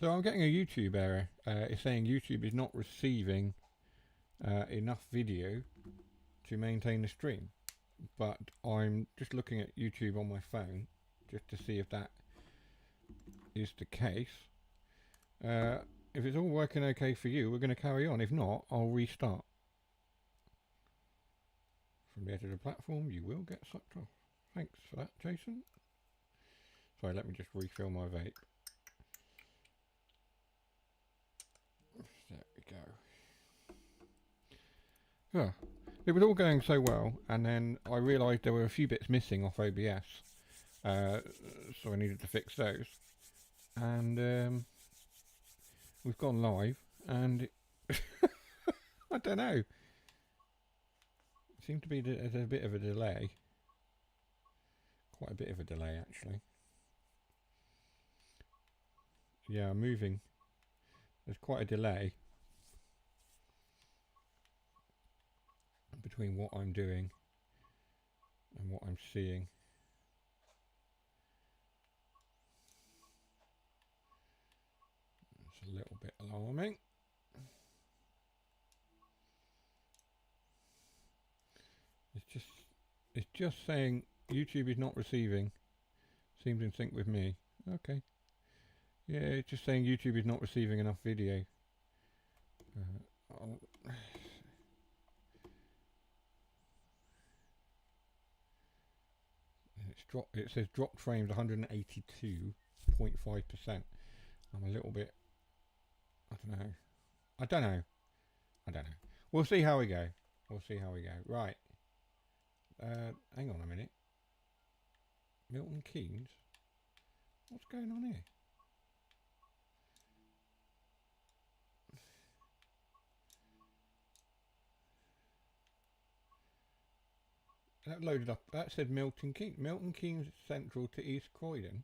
So I'm getting a YouTube error. It's saying YouTube is not receiving enough video to maintain the stream. But I'm just looking at YouTube on my phone just to see if that is the case. If it's all working okay for you, we're going to carry on. If not, I'll restart. From the edge of the platform, you will get sucked off. Thanks for that, Jason. Sorry, let me just refill my vape. There we go. Yeah, it was all going so well, and then I realised there were a few bits missing off OBS, so I needed to fix those. And we've gone live, and I don't know. It seemed to be there's a bit of a delay. Quite a bit of a delay, actually. Yeah, I'm moving. There's quite a delay between what I'm doing and what I'm seeing. It's a little bit alarming. It's just saying YouTube is not receiving. Seems in sync with me. Okay. Yeah, it's just saying YouTube is not receiving enough video. It says dropped frames 182.5%. I'm a little bit. I don't know. We'll see how we go. Right. Hang on a minute. Milton Keynes? What's going on here? That loaded up. That said Milton Keynes. Milton Keynes Central to East Croydon.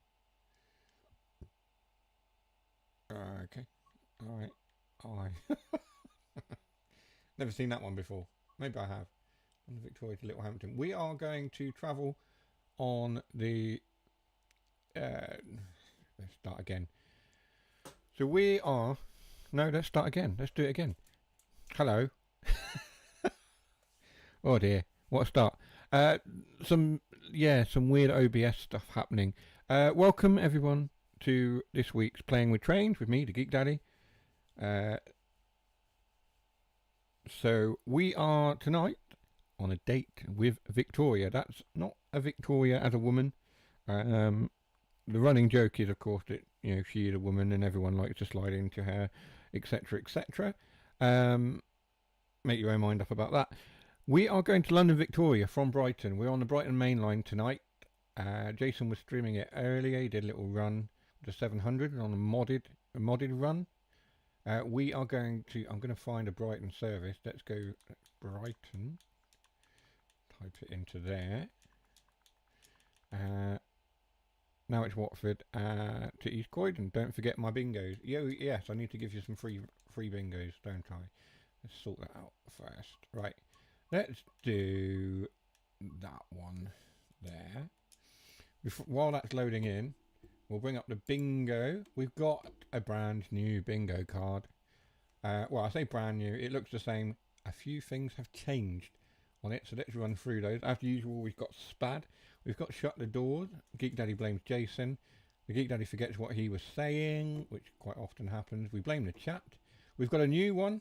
Okay. Alright. Never seen that one before. Maybe I have. On Victoria to Littlehampton. We are going to travel on the... let's start again. So we are... No, let's start again. Let's do it again. Hello. Oh dear. What a start. Some weird OBS stuff happening. Welcome everyone to this week's Playing with Trains with me, TheGeekDaddy. So we are tonight on a date with Victoria. That's not a Victoria as a woman. The running joke is, of course, that she is a woman and everyone likes to slide into her, etc., etc. Make your own mind up about that. We are going to London Victoria from Brighton. We're on the Brighton Main Line tonight. Jason was streaming it earlier. He did a little run with the 700 on a modded run. We are going to... I'm going to find a Brighton service. Let's go Brighton. Type it into there. Now it's Watford to East Croydon. Don't forget my bingos. Yes, I need to give you some free bingos, don't I? Let's sort that out first. Right. Let's do that one there. While that's loading in, we'll bring up the bingo. We've got a brand new bingo card. Well, I say brand new. It looks the same. A few things have changed on it, so let's run through those. As usual, we've got SPAD. We've got Shut the Doors. Geek Daddy blames Jason. The Geek Daddy forgets what he was saying, which quite often happens. We blame the chat. We've got a new one.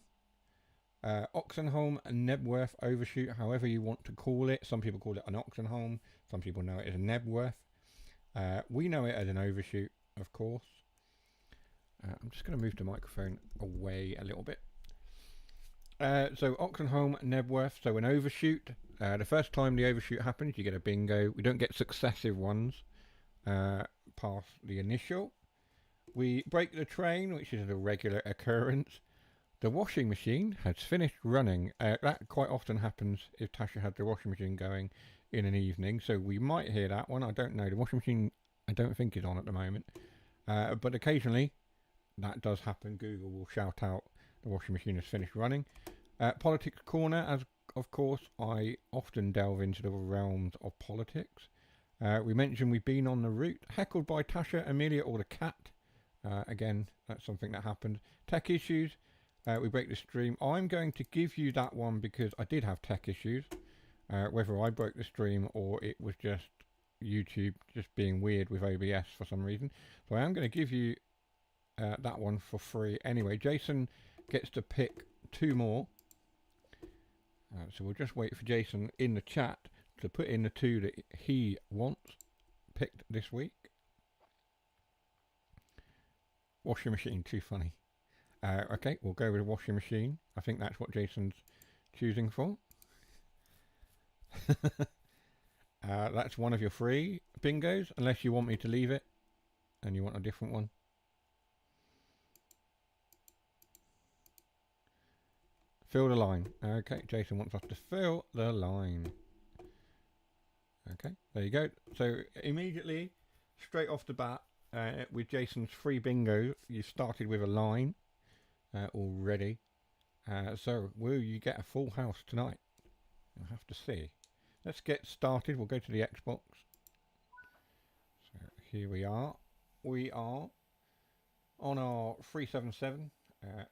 Oxenholme Nebworth Overshoot, however you want to call it. Some people call it an Oxenholme. Some people know it as a Nebworth. We know it as an Overshoot, of course. I'm just going to move the microphone away a little bit. So Oxenholme Nebworth, so an Overshoot. The first time the Overshoot happens, you get a bingo. We don't get successive ones past the initial. We break the train, which is a regular occurrence. The washing machine has finished running. That quite often happens if Tasha had the washing machine going in an evening, so we might hear that one. I don't know. The washing machine, I don't think, is on at the moment. But occasionally, that does happen. Google will shout out the washing machine has finished running. Politics Corner, as of course, I often delve into the realms of politics. We mentioned we've been on the route. Heckled by Tasha, Amelia, or the cat. Again, that's something that happened. Tech issues. We break the stream. I'm going to give you that one because I did have tech issues. Whether I broke the stream or it was just YouTube just being weird with OBS for some reason. So I am going to give you that one for free. Anyway, Jason gets to pick 2 more. So we'll just wait for Jason in the chat to put in the 2 that he wants picked this week. Washing machine, too funny. Okay, we'll go with a washing machine. I think that's what Jason's choosing for. That's one of your free bingos, unless you want me to leave it and you want a different one. Fill the line. Okay, Jason wants us to fill the line. Okay, there you go. So immediately, straight off the bat, with Jason's free bingo, you started with a line already. So will you get a full house tonight? You'll have to see. Let's get started. We'll go to the Xbox. So here we are. We are on our 377.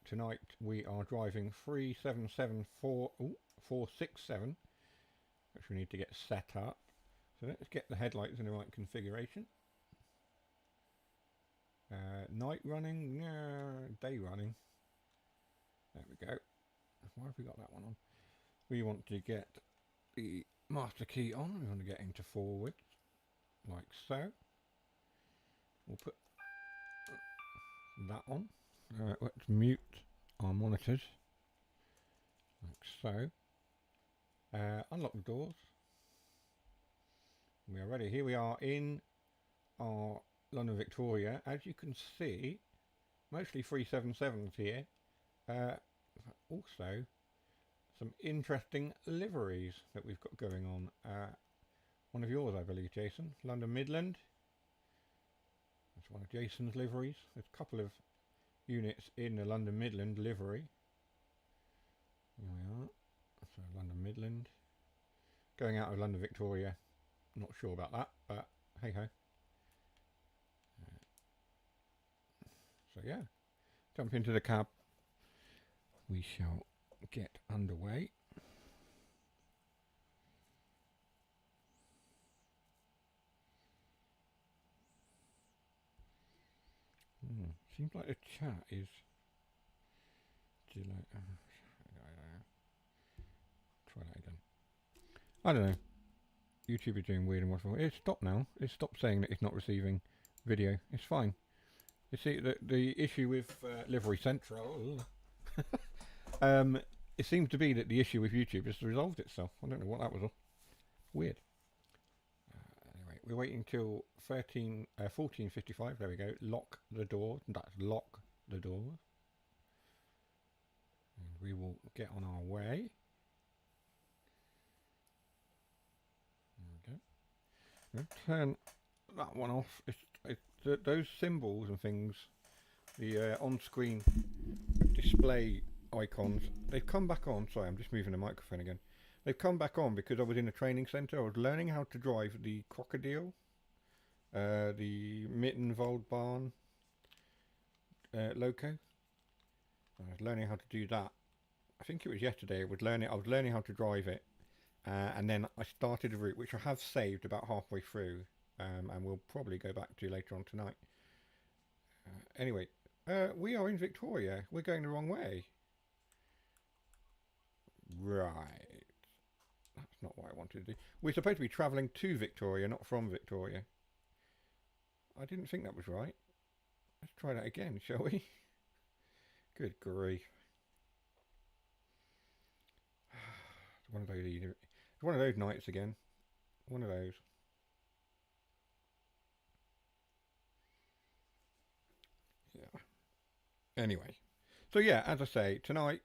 Tonight we are driving 467, which we need to get set up. So let's get the headlights in the right configuration. Night running, day running. There we go. Why have we got that one on? We want to get the master key on. We want to get into forward, like so. We'll put that on. Let's mute our monitors, like so. Unlock the doors. We are ready. Here we are in our London Victoria. As you can see, mostly 377s here. Also, some interesting liveries that we've got going on. One of yours, I believe, Jason. London Midland. That's one of Jason's liveries. There's a couple of units in the London Midland livery. Here we are. So London Midland. Going out of London Victoria. Not sure about that, but hey ho. So yeah, jump into the cab. We shall get underway. Seems like the chat is delayed. Try that again. I don't know. YouTube is doing weird and wonderful. It's stopped now. It's stopped saying that it's not receiving video. It's fine. You see, the issue with Livery Central, it seems to be that the issue with YouTube has resolved itself. I don't know what that was. Weird. Anyway, we're waiting till 14:55. There we go. Lock the door. That's lock the door. And we will get on our way. Turn that one off. Those symbols and things, the on-screen display icons, they've come back on. Sorry, I'm just moving the microphone again. They've come back on because I was in a training centre. I was learning how to drive the Crocodile, the Mittenwald Barn Loco. I was learning how to do that. I think it was yesterday. I was learning how to drive it. And then I started a route which I have saved about halfway through, and we'll probably go back to later on tonight. Anyway, we are in Victoria. We're going the wrong way. Right. That's not what I wanted to do. We're supposed to be travelling to Victoria, not from Victoria. I didn't think that was right. Let's try that again, shall we? Good grief. One of those either. One of those nights again. One of those. Yeah. Anyway. So yeah, as I say, tonight,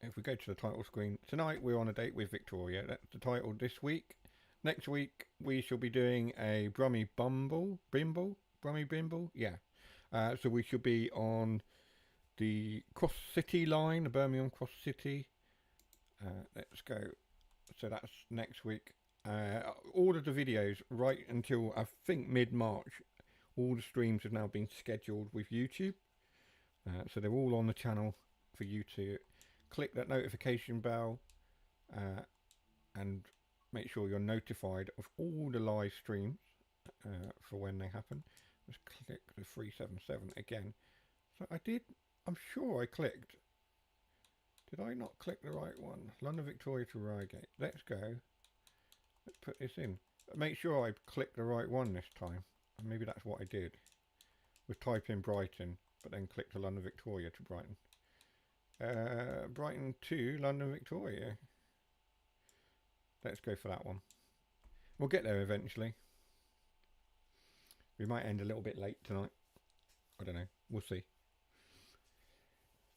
if we go to the title screen, tonight we're on a date with Victoria. That's the title this week. Next week we shall be doing a Brummy Bimble. Yeah. So we shall be on the Cross City line, the Birmingham Cross City. Let's go. So that's next week. All of the videos right until I think mid-March All the streams have now been scheduled with YouTube, so they're all on the channel for you to click that notification bell and make sure you're notified of all the live streams for when they happen. Let's click the 377 again. So I'm sure I clicked. Did I not click the right one? London Victoria to Reigate. Let's go. Let's put this in. Make sure I click the right one this time. Maybe that's what I did. We'll type in Brighton, but then click to London Victoria to Brighton. Brighton to London Victoria. Let's go for that one. We'll get there eventually. We might end a little bit late tonight. I don't know. We'll see.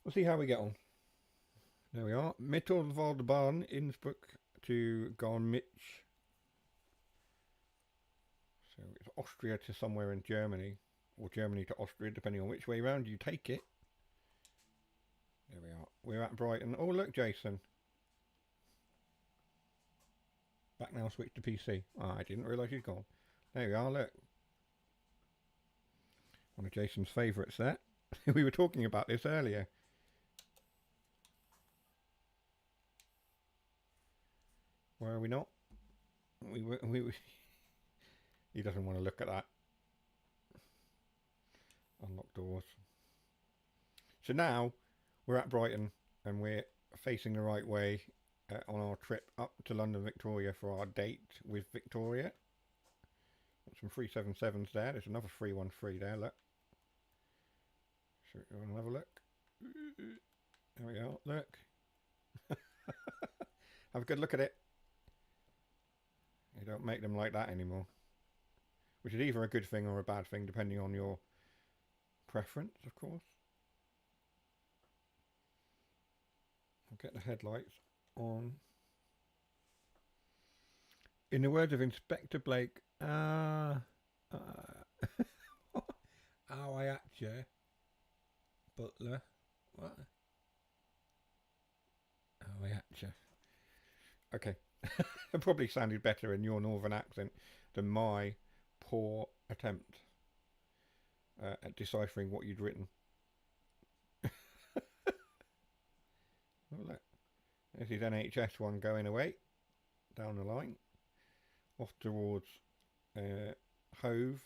We'll see how we get on. There we are. Mittelwaldbahn, Innsbruck to Garmisch. So it's Austria to somewhere in Germany. Or Germany to Austria, depending on which way round you take it. There we are. We're at Brighton. Oh, look, Jason. Back now, switch to PC. Oh, I didn't realise he'd gone. There we are, look. One of Jason's favourites there. We were talking about this earlier. Where are we not? He doesn't want to look at that. Unlock doors. So now we're at Brighton and we're facing the right way on our trip up to London Victoria for our date with Victoria. Got some 377s there. There's another 313 there, look. So we want to have a look. There we go, look. Have a good look at it. You don't make them like that anymore. Which is either a good thing or a bad thing, depending on your preference, of course. I'll get the headlights on. In the words of Inspector Blake, how I at you, Butler. What? How I at you. Okay. It probably sounded better in your northern accent than my poor attempt at deciphering what you'd written. Oh, look. This is NHS one going away down the line, off towards Hove,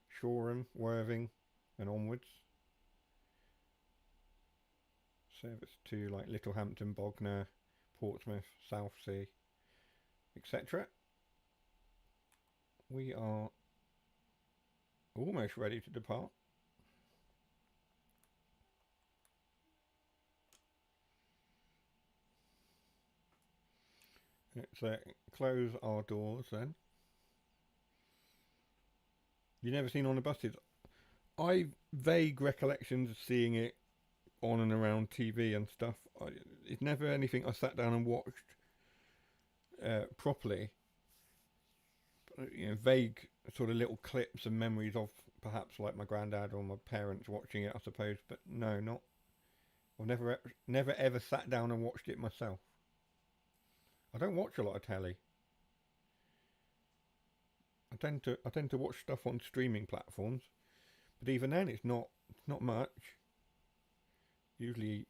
Shoreham, Worthing, and onwards. Service to like Littlehampton, Bognor, Portsmouth, Southsea, etc. We are almost ready to depart. Let's close our doors then. You never seen on the buses? I've vague recollections of seeing it on and around TV and stuff. It's never anything I sat down and watched properly. You know, vague sort of little clips and memories of perhaps like my granddad or my parents watching it, I suppose. But no, not. I've never ever sat down and watched it myself. I don't watch a lot of telly. I tend to watch stuff on streaming platforms, but even then, it's not much. Usually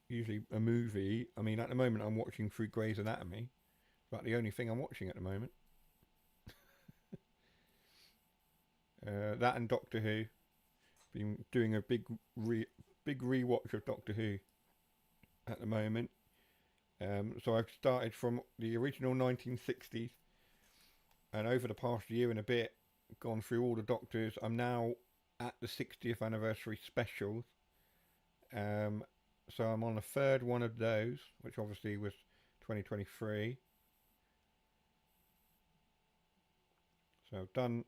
a movie. I mean, at the moment, I'm watching through Grey's Anatomy. It's about the only thing I'm watching at the moment. That and Doctor Who. Been doing a big rewatch of Doctor Who at the moment. So I've started from the original 1960s, and over the past year and a bit, gone through all the Doctors. I'm now at the 60th anniversary specials. So I'm on the third one of those, which obviously was 2023. So I've done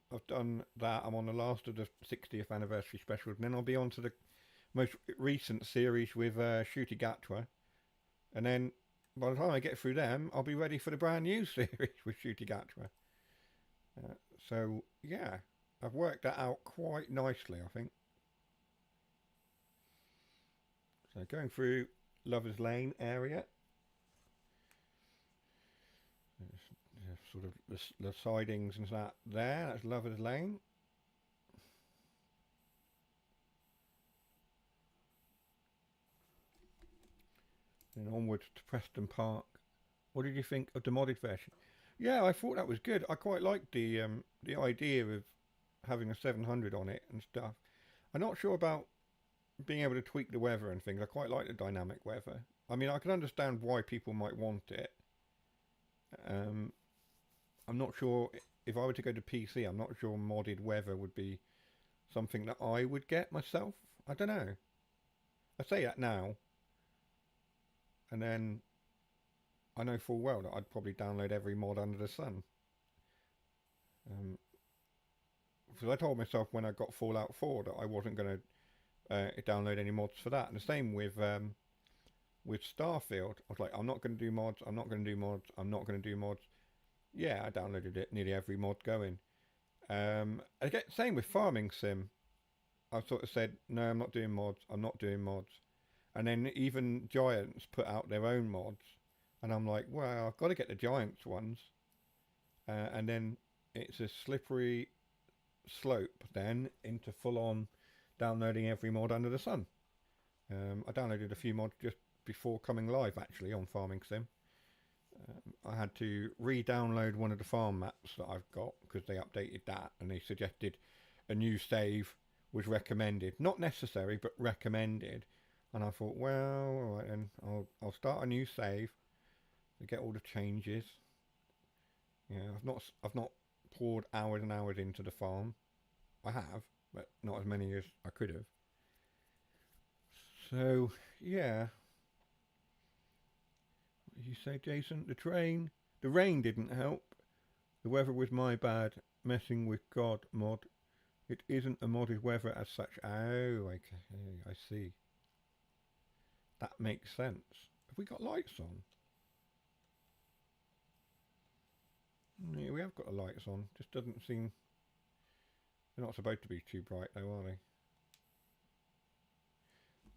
that. I'm on the last of the 60th anniversary specials, and then I'll be on to the most recent series with Ncuti Gatwa, and then by the time I get through them, I'll be ready for the brand new series with Ncuti Gatwa. So yeah, I've worked that out quite nicely, I think. So going through Lover's Lane area. Sort of the sidings and that there. That's Lover's Lane. And onwards to Preston Park. What did you think of the modded version? Yeah, I thought that was good. I quite liked the idea of having a 700 on it and stuff. I'm not sure about being able to tweak the weather and things. I quite like the dynamic weather. I mean, I can understand why people might want it. Um, I'm not sure if I were to go to PC. I'm not sure modded weather would be something that I would get myself. I don't know. I say that now, and then I know full well that I'd probably download every mod under the sun. Because I told myself when I got Fallout 4 that I wasn't going to download any mods for that. And the same with Starfield. I was like, I'm not going to do mods. I'm not going to do mods. I'm not going to do mods. Yeah, I downloaded it. Nearly every mod going. Again, same with Farming Sim. I sort of said, no, I'm not doing mods. I'm not doing mods. And then even Giants put out their own mods. And I'm like, well, I've got to get the Giants ones. And then it's a slippery slope then into full-on downloading every mod under the sun. I downloaded a few mods just before coming live, actually, on Farming Sim. I had to re-download one of the farm maps that I've got because they updated that and they suggested a new save was recommended. Not necessary, but recommended. And I thought, well, all right, then I'll start a new save to get all the changes. Yeah, I've not poured hours and hours into the farm. I have, but not as many as I could have. So yeah, what did you say, Jason? The rain didn't help. The weather was my bad. Messing with God mod. It isn't a modded weather as such. Oh, okay, I see. That makes sense. Have we got lights on? Yeah, we have got the lights on. Just doesn't seem... They're not supposed to be too bright though, are they?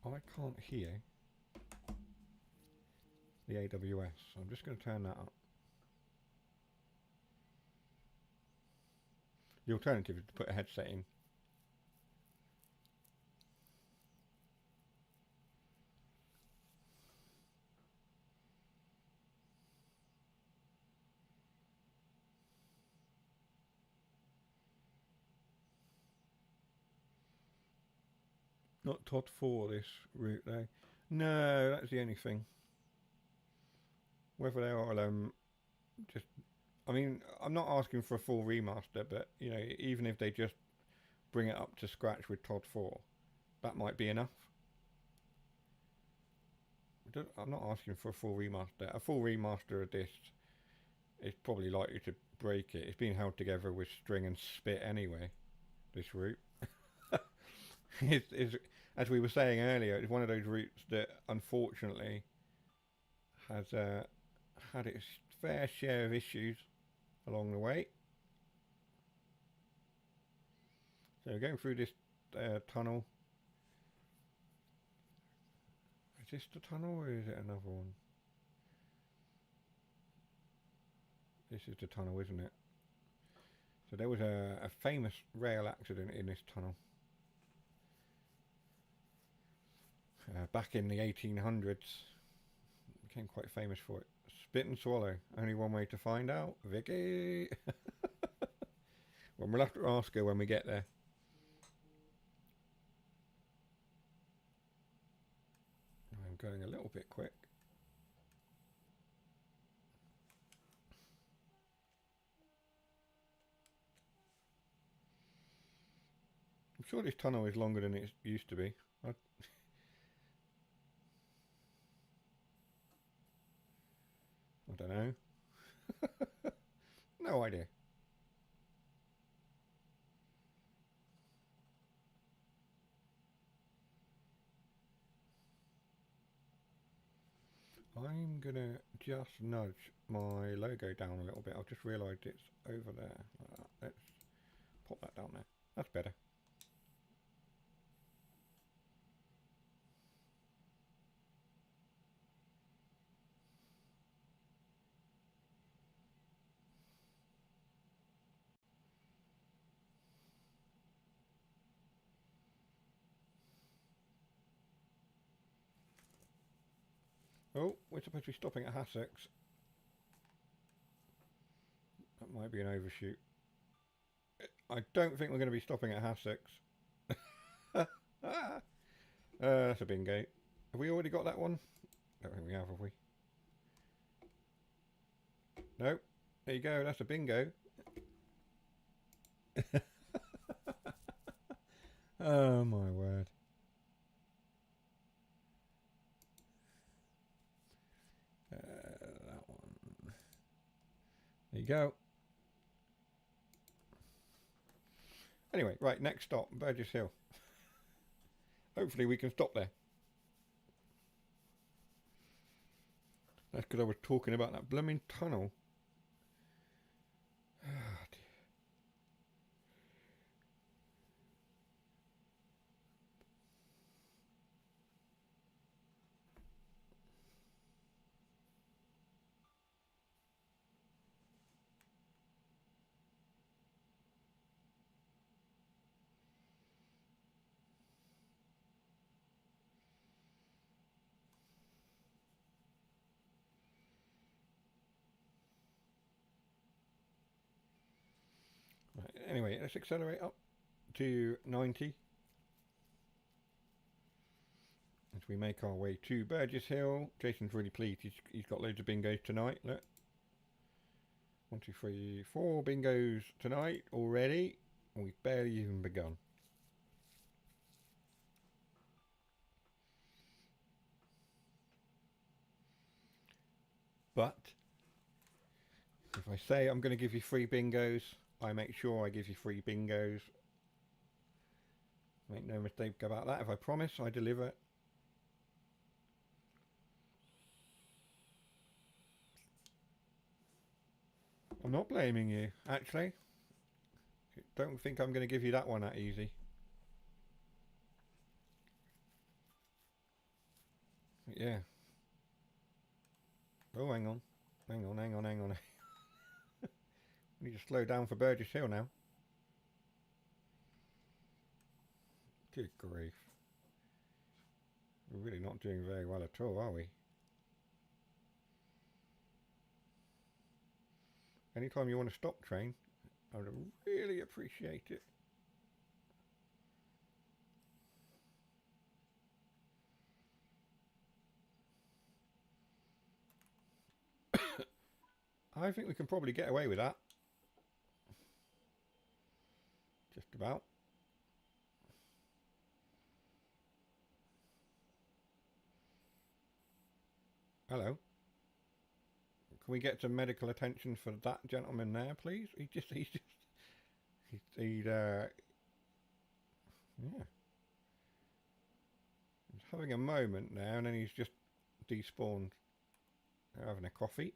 I can't hear the AWS, so I'm just going to turn that up. The alternative is to put a headset in. Not Todd 4 this route though. No, that's the only thing. Whether they are just... I mean, I'm not asking for a full remaster, but, you know, even if they just bring it up to scratch with Todd 4, that might be enough. I'm not asking for a full remaster. A full remaster of this is probably likely to break it. It's being held together with string and spit anyway, this route. It's, as we were saying earlier, it's one of those routes that unfortunately has had its fair share of issues along the way. So going through this tunnel. Is this the tunnel or is it another one? This is the tunnel, isn't it? So there was a famous rail accident in this tunnel. Back in the 1800s. Became quite famous for it. Spit and swallow. Only one way to find out. Vicky! Well, we'll have to ask her when we get there. I'm going a little bit quick. I'm sure this tunnel is longer than it used to be. I don't know. No idea. I'm gonna just nudge my logo down a little bit. I've just realised it's over there. Let's pop that down there. That's better. Oh, we're supposed to be stopping at Hassex. That might be an overshoot. I don't think we're going to be stopping at Hassex. That's a bingo. Have we already got that one? I don't think we have we? No. There you go, that's a bingo. Oh my word. That one. There you go. Anyway, right, next stop, Burgess Hill. Hopefully we can stop there. That's because I was talking about that blooming tunnel. Right, anyway, let's accelerate up to 90 as we make our way to Burgess Hill. Jason's really pleased. He's got loads of bingos tonight. Look. 1, 2, 3, 4 bingos tonight already. And we've barely even begun. But if I say I'm going to give you 3 bingos, I make sure I give you 3 bingos. Make no mistake about that. If I promise, I deliver. I'm not blaming you, actually. Don't think I'm going to give you that one that easy. Yeah. Oh, hang on. Hang on. We need to slow down for Burgess Hill now. Good grief. We're really not doing very well at all, are we? Anytime you want to stop train, I would really appreciate it. I think we can probably get away with that. Just about. Hello. Can we get some medical attention for that gentleman there, please? He's yeah. He's having a moment now, and then he's just despawned. They're having a coffee.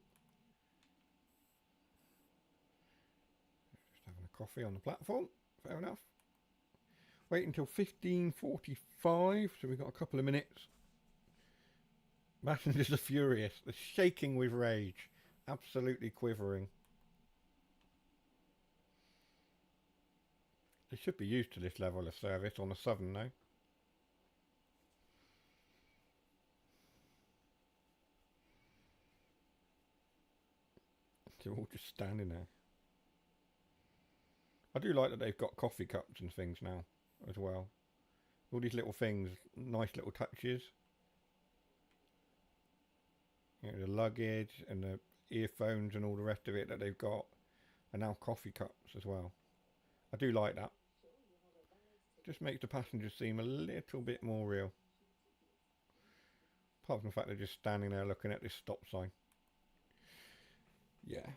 Just having a coffee on the platform. Fair enough. Wait until 15:45, so we've got a couple of minutes. Passengers are furious. They're shaking with rage. Absolutely quivering. They should be used to this level of service on the Southern though. They're all just standing there. I do like that they've got coffee cups and things now as well. All these little things, nice little touches. You know, the luggage and the earphones and all the rest of it that they've got are now coffee cups as well. I do like that. Just makes the passengers seem a little bit more real. Apart from the fact they're just standing there looking at this stop sign. Yeah.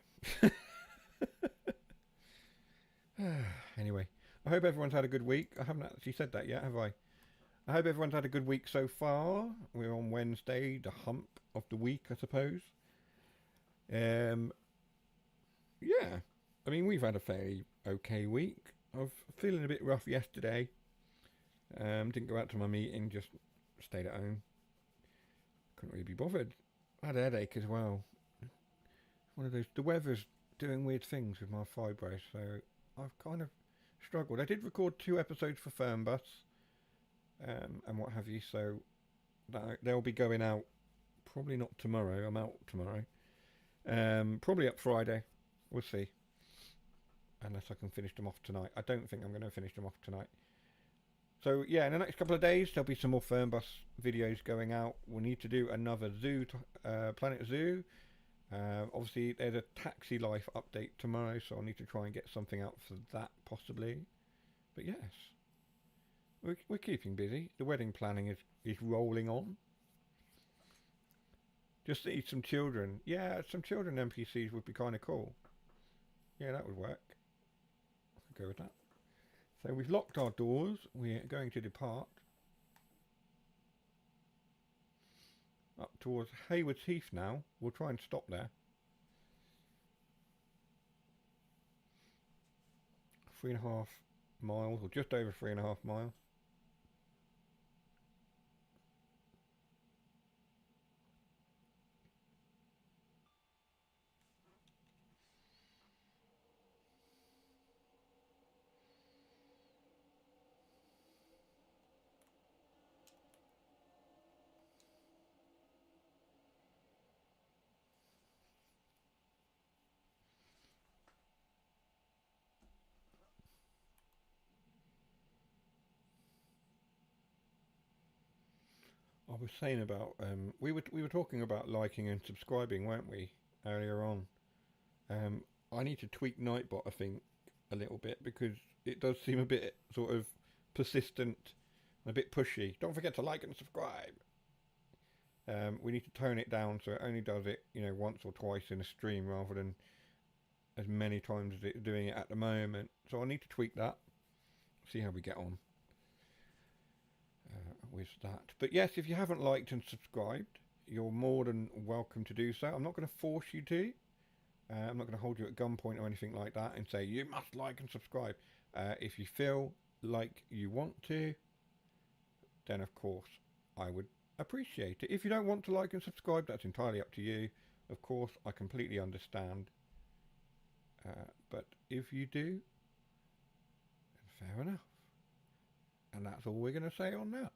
Anyway, I hope everyone's had a good week. I haven't actually said that yet, have I? I hope everyone's had a good week so far. We're on Wednesday, the hump of the week, I suppose. Yeah. I mean, we've had a fairly okay week. I was feeling a bit rough yesterday. Didn't go out to my meeting, just stayed at home. Couldn't really be bothered. I had a headache as well. One of those, the weather's doing weird things with my fibros, so I've kind of struggled. I did record 2 episodes for Fernbus, and what have you, so they'll be going out Probably not tomorrow. I'm out tomorrow. Probably up Friday. We'll see. Unless I can finish them off tonight. I don't think I'm going to finish them off tonight. So yeah, in the next couple of days there'll be some more Fernbus videos going out. We'll need to do another zoo, Planet Zoo. Obviously there's a Taxi Life update tomorrow, so I'll need to try and get something out for that possibly. But yes, we're keeping busy. The wedding planning is rolling on. Just need some children. Yeah, some children NPCs would be kind of cool. Yeah, that would work. I'll go with that. So we've locked our doors. We're going to depart up towards Haywards Heath now. We'll try and stop there. 3.5 miles, or just over 3.5 miles. I was saying about we were talking about liking and subscribing, weren't we, earlier on? I need to tweak Nightbot, I think, a little bit because it does seem a bit sort of persistent and a bit pushy. Don't forget to like and subscribe. We need to tone it down so it only does it, once or twice in a stream rather than as many times as it's doing it at the moment. So I need to tweak that. See how we get on with that. But yes, if you haven't liked and subscribed, you're more than welcome to do so. I'm not going to force you to. I'm not going to hold you at gunpoint or anything like that and say you must like and subscribe. If you feel like you want to, then of course I would appreciate it. If you don't want to like and subscribe, that's entirely up to you. Of course, I completely understand. But if you do, then fair enough. And that's all we're going to say on that.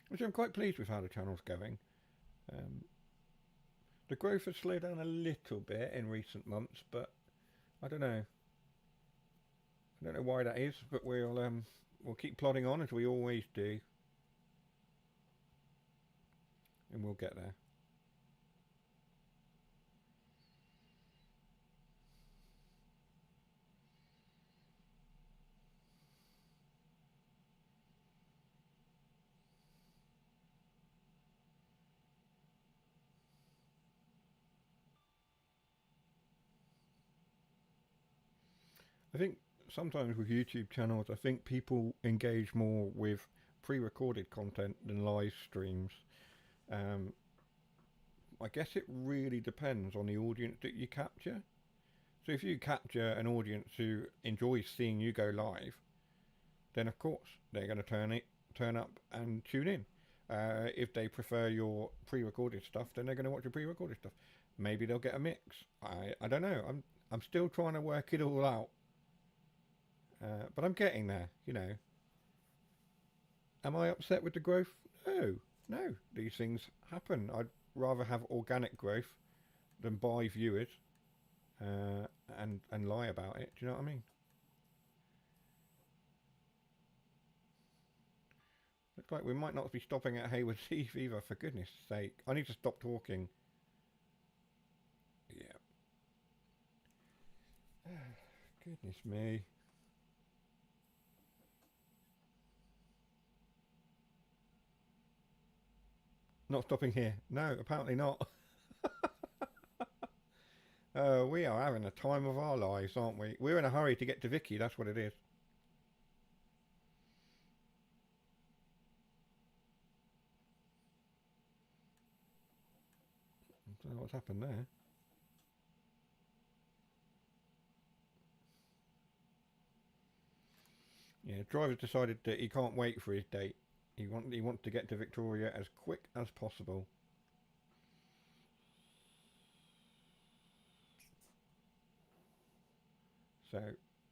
Which I'm quite pleased with how the channel's going. The growth has slowed down a little bit in recent months, but I don't know. I don't know why that is, but we'll keep plodding on as we always do. And we'll get there. I think sometimes with YouTube channels, I think people engage more with pre-recorded content than live streams. I guess it really depends on the audience that you capture. So if you capture an audience who enjoys seeing you go live, then of course they're going to turn up and tune in. If they prefer your pre-recorded stuff, then they're going to watch your pre-recorded stuff. Maybe they'll get a mix. I don't know. I'm still trying to work it all out. But I'm getting there, Am I upset with the growth? No. These things happen. I'd rather have organic growth than buy viewers and lie about it. Do you know what I mean? Looks like we might not be stopping at Haywards Heath either, for goodness sake. I need to stop talking. Yeah. Goodness me. Not stopping here. No, apparently not. We are having a time of our lives, aren't we? We're in a hurry to get to Vicky, that's what it is. I don't know what's happened there. Yeah, driver's decided that he can't wait for his date. He wants to get to Victoria as quick as possible. So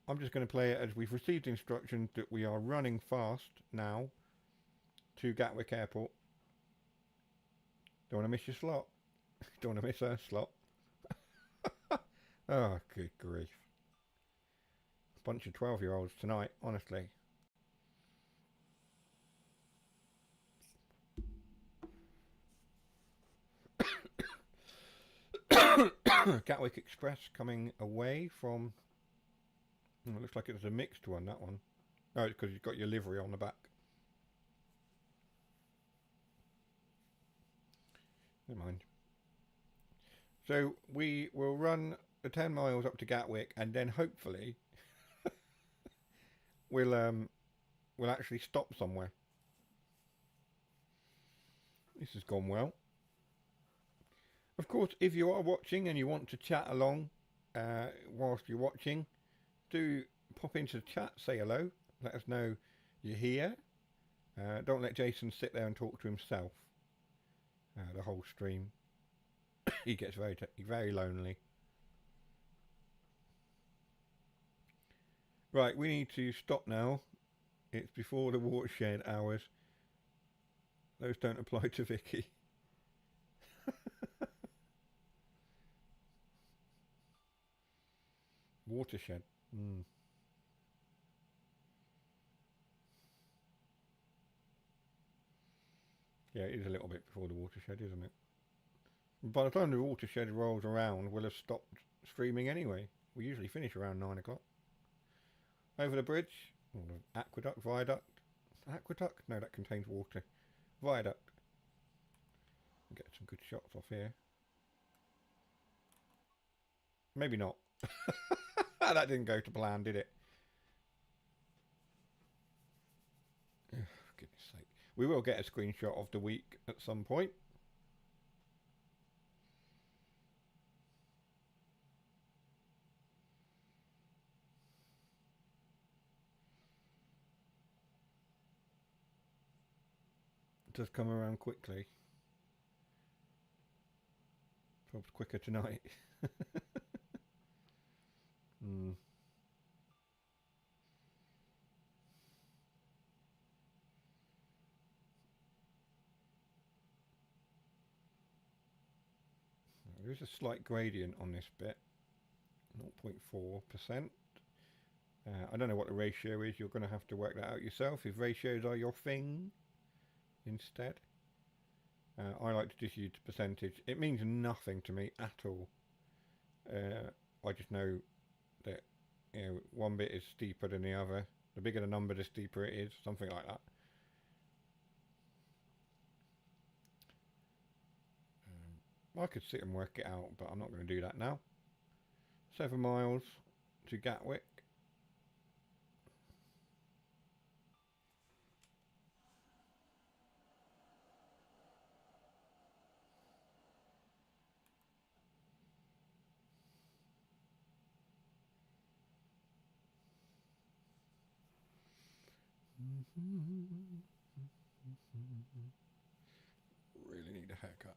I'm just going to play it as we've received instructions that we are running fast now to Gatwick Airport. Don't want to miss your slot. Don't want to miss her slot. Oh, good grief. Bunch of 12-year-olds tonight, honestly. Gatwick Express coming away from... Oh, it looks like it's a mixed one, that one. Oh, it's because you've got your livery on the back. Never mind. So we will run the 10 miles up to Gatwick, and then hopefully we'll actually stop somewhere. This has gone well. Of course, if you are watching and you want to chat along whilst you're watching, do pop into the chat, say hello, let us know you're here. Don't let Jason sit there and talk to himself the whole stream. He gets very lonely. Right, we need to stop now. It's before the watershed hours. Those don't apply to Vicky. Watershed. Yeah, it is a little bit before the watershed, isn't it? By the time the watershed rolls around, we'll have stopped streaming anyway. We usually finish around 9 o'clock. Over the bridge. Or the aqueduct, viaduct. Aqueduct? No, that contains water. Viaduct. Get some good shots off here. Maybe not. That didn't go to plan, did it? Oh, for goodness sake. We will get a screenshot of the week at some point. It does come around quickly. Probably quicker tonight. There is a slight gradient on this bit, 0.4%. I don't know what the ratio is. You're going to have to work that out yourself if ratios are your thing instead. I like to just use the percentage. It means nothing to me at all. I just know that one bit is steeper than the other. The bigger the number, the steeper it is. Something like that. I could sit and work it out, but I'm not going to do that now. 7 miles to Gatwick. Really need a haircut.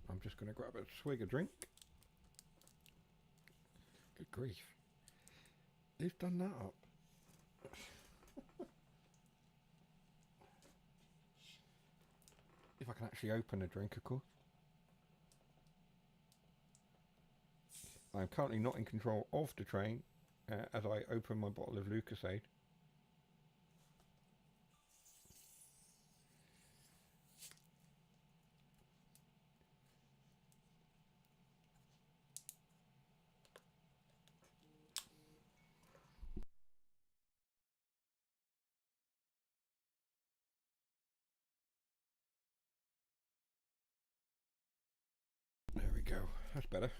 I'm just going to grab a swig of drink. Good grief. Who's done that up? If I can actually open a drink, of course. I'm currently not in control of the train as I open my bottle of Lucasade. There we go. That's better.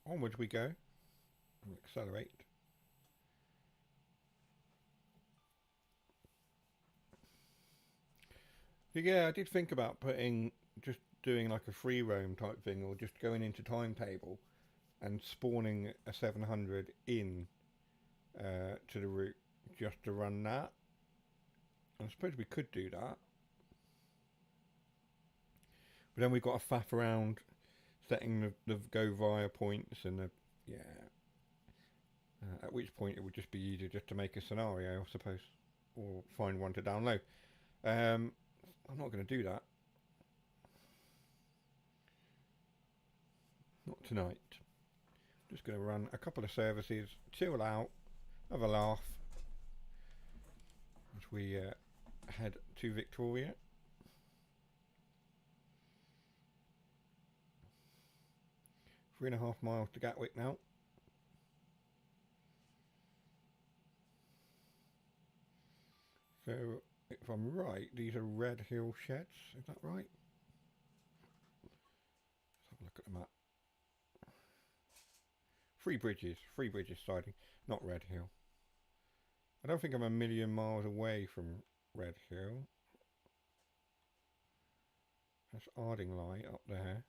Onwards we go. We'll accelerate. Yeah, I did think about just doing like a free roam type thing, or just going into timetable and spawning a 700 in to the route just to run that. I suppose we could do that, but then we've got to faff around setting the go via points and the yeah. At which point it would just be easier just to make a scenario, I suppose, or find one to download. I'm not going to do that. Not tonight. Just going to run a couple of services, chill out, have a laugh as we head to Victoria. 3.5 miles to Gatwick now. So, if I'm right, these are Red Hill sheds. Is that right? Let's have a look at the map. Three Bridges siding, not Red Hill. I don't think I'm a million miles away from Red Hill. That's Ardingly up there.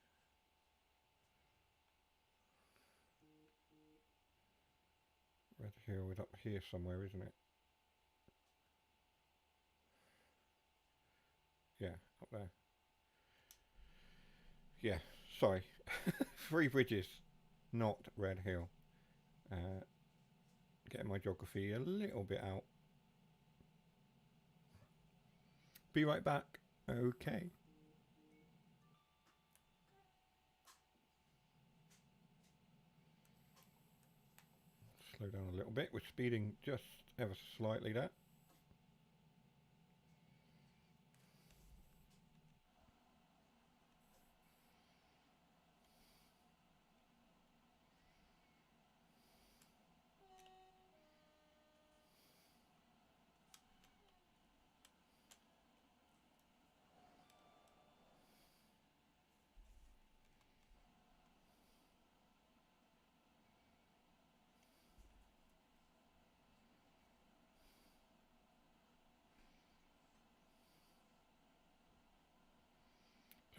Red Hill is up here somewhere, isn't it? Yeah, up there. Yeah, sorry. Three Bridges, not Red Hill. Getting my geography a little bit out. Be right back. Okay. Slow down a little bit. We're speeding just ever so slightly there.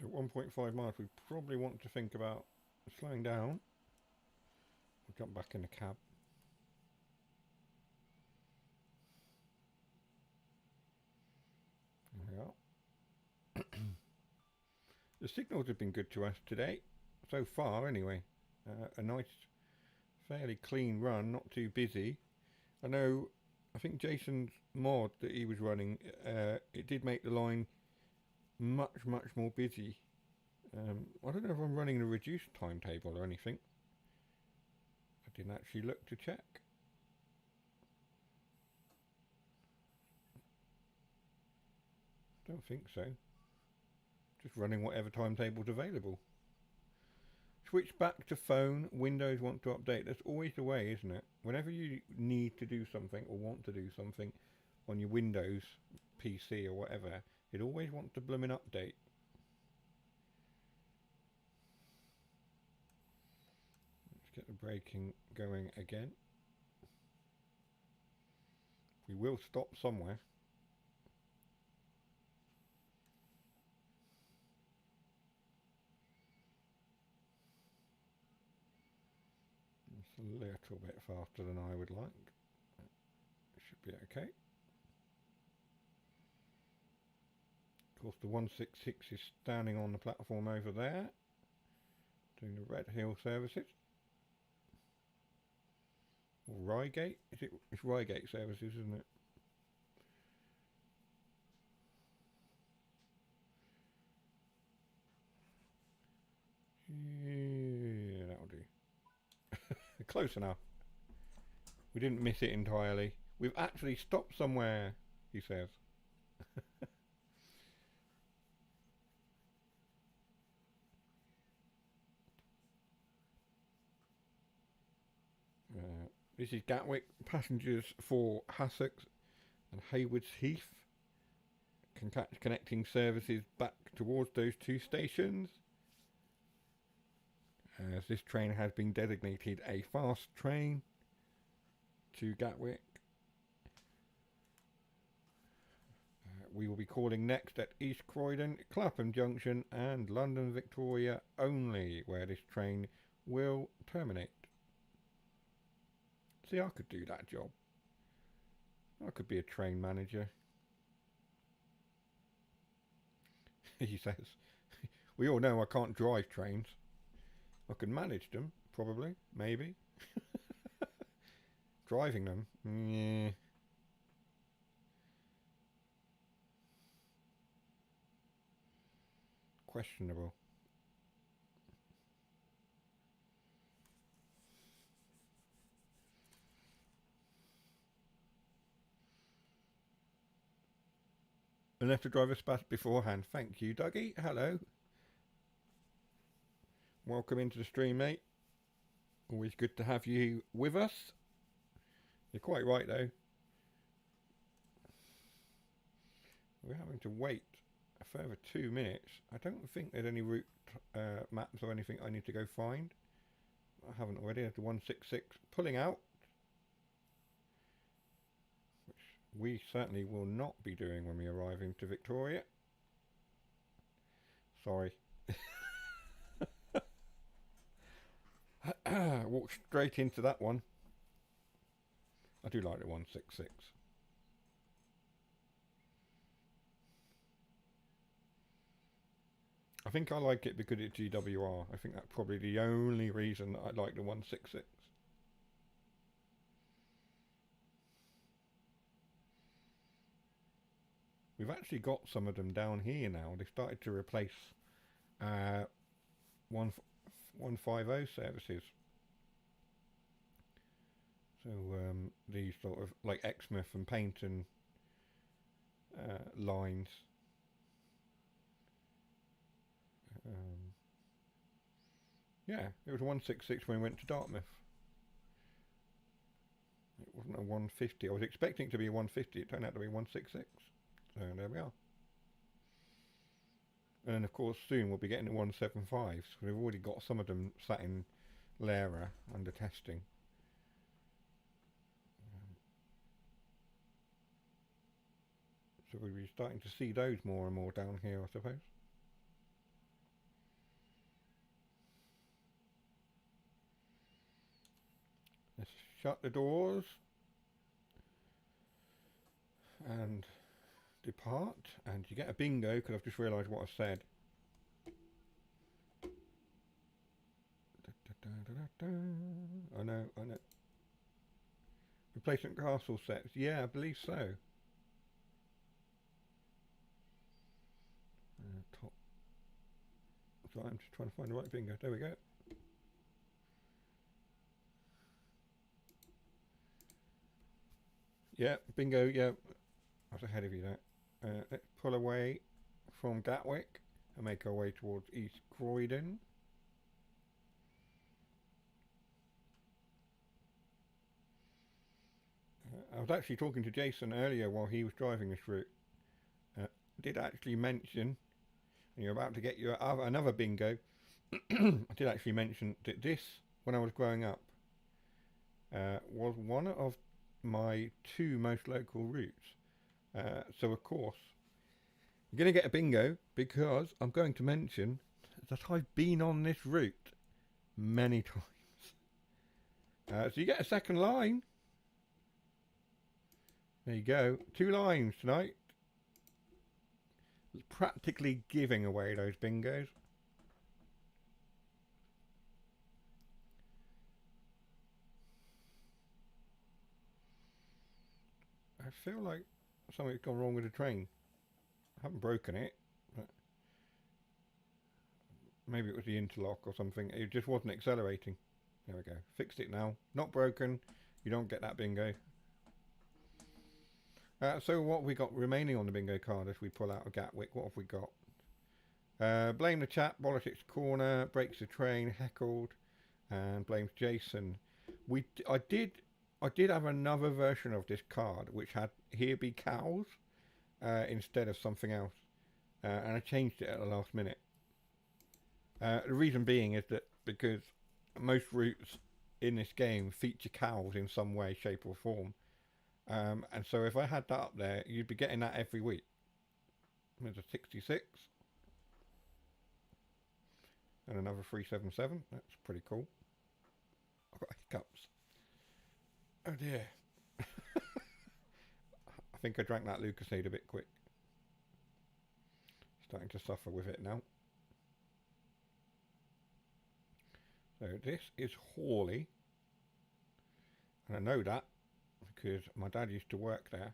So 1.5 miles, we probably want to think about slowing down. We'll jump back in the cab. There we are. The signals have been good to us today, so far anyway. A nice, fairly clean run, not too busy. I think Jason's mod that he was running, it did make the line much more busy. I don't know if I'm running a reduced timetable or anything. I didn't actually look to check. Don't think so. Just running whatever timetable's available. Switch back to phone. Windows want to update. That's always the way, isn't it? Whenever you need to do something or want to do something on your Windows PC or whatever, it always wants to blooming update. Let's get the braking going again. We will stop somewhere. It's a little bit faster than I would like. It should be okay. Of course, the 166 is standing on the platform over there, doing the Red Hill services. Or Reigate? It's Reigate services, isn't it? Yeah, that'll do. Close enough. We didn't miss it entirely. We've actually stopped somewhere, he says. This is Gatwick. Passengers for Hassocks and Haywards Heath. Connecting services back towards those two stations. As this train has been designated a fast train to Gatwick. we will be calling next at East Croydon, Clapham Junction and London Victoria only, where this train will terminate. See, I could do that job. I could be a train manager. He says. We all know I can't drive trains. I can manage them, probably, maybe. Driving them, yeah. Questionable. And left the driver spat beforehand. Thank you, Dougie. Hello. Welcome into the stream, mate. Always good to have you with us. You're quite right, though. We're having to wait a further 2 minutes. I don't think there's any route maps or anything I need to go find. I haven't already. There's the 166 pulling out, which we certainly will not be doing when we arrive into Victoria. Sorry. Walk straight into that one. I do like the 166. I think I like it because it's GWR. I think that's probably the only reason that I like the 166. We've actually got some of them down here now. They've started to replace 150 services. So these sort of like Exmouth and Paynton lines. Yeah, it was a 166 when we went to Dartmouth. It wasn't a 150. I was expecting it to be a 150. It turned out to be 166. So there we are. And then, of course, soon we'll be getting the 175s. So we've already got some of them sat in Lara under testing. So we'll be starting to see those more and more down here, I suppose. Let's shut the doors and depart, and you get a bingo because I've just realised what I said. I know. Replacement castle sets, yeah, I believe so. Top. So I'm just trying to find the right bingo. There we go. Yeah, bingo, yeah. I was ahead of you there. Let's pull away from Gatwick and make our way towards East Croydon. I was actually talking to Jason earlier while he was driving this route. Did actually mention, and you're about to get your another bingo, I did actually mention that this, when I was growing up, was one of my 2 most local routes. So of course, you're going to get a bingo because I'm going to mention that I've been on this route many times. So you get a second line. There you go. 2 lines tonight. Practically giving away those bingos. I feel like something's gone wrong with the train. I haven't broken it, but maybe it was the interlock or something. It just wasn't accelerating. There we go. Fixed it now. Not broken. You don't get that bingo. So what have we got remaining on the bingo card as we pull out of Gatwick? What have we got? Blame the chap, politics corner, breaks the train, heckled, and blames Jason. I did have another version of this card which had "Here be cows" instead of something else, and I changed it at the last minute. The reason being is that because most routes in this game feature cows in some way, shape, or form. And so if I had that up there, you'd be getting that every week. There's a 66. And another 377. That's pretty cool. I've got hiccups. Oh dear. I think I drank that Lucasade a bit quick. Starting to suffer with it now. So this is Hawley. And I know that because my dad used to work there.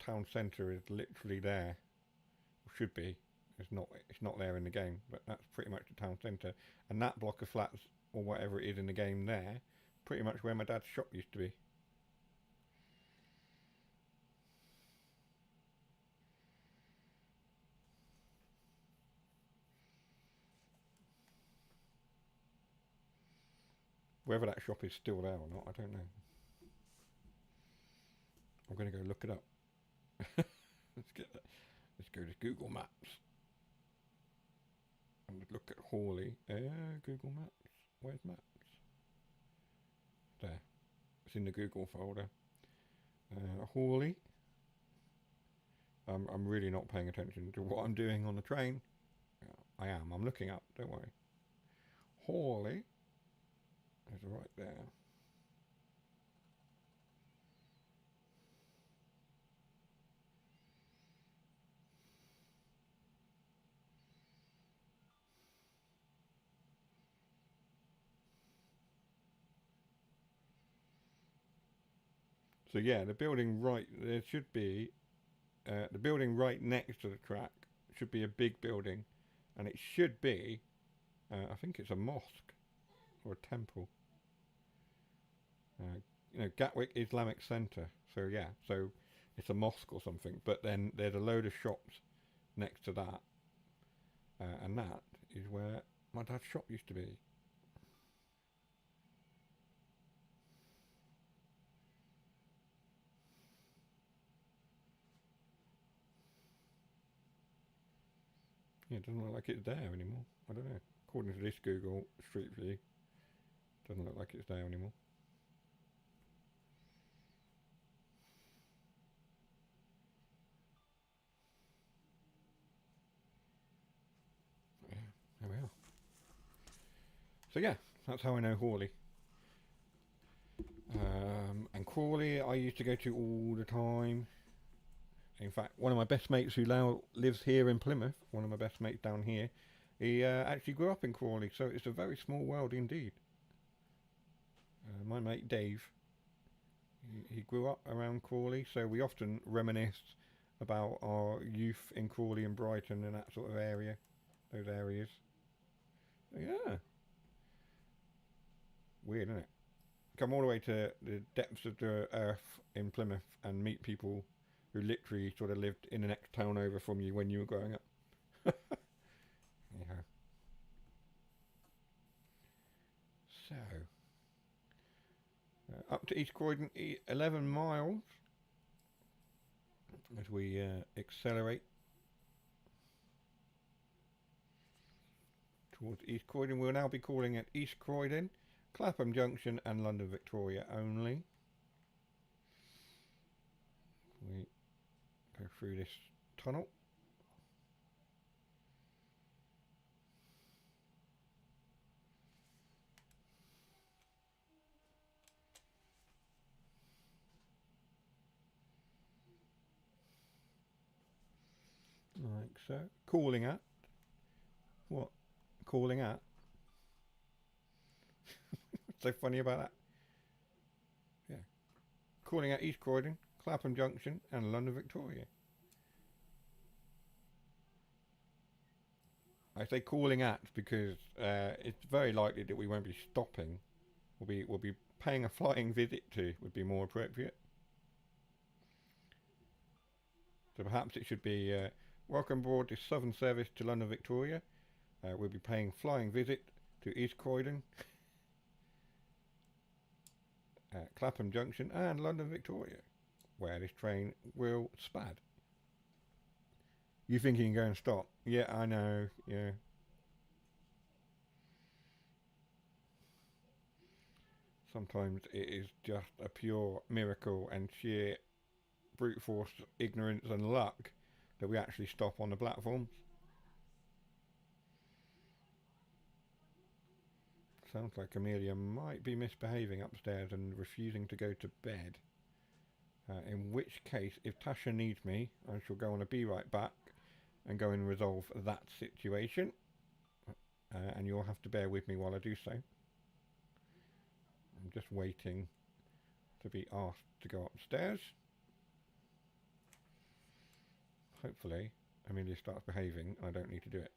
Town centre is literally there. Should be. It's not there in the game, but that's pretty much the town centre. And that block of flats, or whatever it is in the game there, pretty much where my dad's shop used to be. Whether that shop is still there or not, I don't know. I'm going to go look it up. Let's go to Google Maps. And look at Hawley. Google Maps. Where's Maps? There. It's in the Google folder. Hawley. I'm really not paying attention to what I'm doing on the train. I am. I'm looking up. Don't worry. Hawley is right there. So yeah, the building right there should be the building right next to the track should be a big building, and it should be I think it's a mosque or a temple. Gatwick Islamic Centre. So yeah, so it's a mosque or something. But then there's a load of shops next to that, and that is where my dad's shop used to be. Yeah, it doesn't look like it's there anymore. I don't know. According to this Google Street View, it doesn't look like it's there anymore. Yeah, there we are. So yeah, that's how I know Hawley. And Crawley I used to go to all the time. In fact, one of my best mates who now lives here in Plymouth, one of my best mates down here, he actually grew up in Crawley, so it's a very small world indeed. My mate Dave, he grew up around Crawley, so we often reminisce about our youth in Crawley and Brighton and that sort of area, those areas. Yeah. Weird, isn't it? Come all the way to the depths of the earth in Plymouth and meet people who literally sort of lived in the next town over from you when you were growing up. Yeah. So, up to East Croydon, 11 miles as we accelerate towards East Croydon. We'll now be calling at East Croydon, Clapham Junction and London Victoria only. We go through this tunnel. Like so. Calling at. What? Calling at? What's so funny about that? Yeah. Calling at East Croydon, Clapham Junction and London Victoria. I say calling at because it's very likely that we won't be stopping. We'll be paying a flying visit to would be more appropriate. So perhaps it should be welcome aboard this Southern service to London Victoria. We'll be paying flying visit to East Croydon, Clapham Junction and London Victoria, where this train will spad. You think you can go and stop? Yeah, I know, yeah. Sometimes it is just a pure miracle and sheer brute force, ignorance and luck that we actually stop on the platforms. Sounds like Amelia might be misbehaving upstairs and refusing to go to bed. In which case, if Tasha needs me, I shall go on a be right back and go and resolve that situation. And you'll have to bear with me while I do so. I'm just waiting to be asked to go upstairs. Hopefully, Amelia starts behaving and I don't need to do it.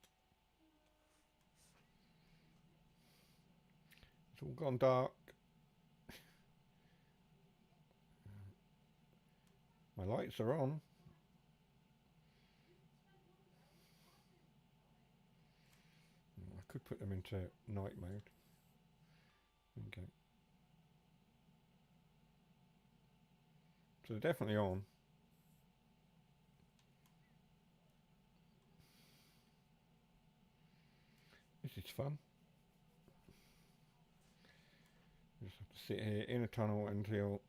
It's all gone dark. My lights are on. I could put them into night mode. Okay. So they're definitely on. This is fun. Just have to sit here in a tunnel until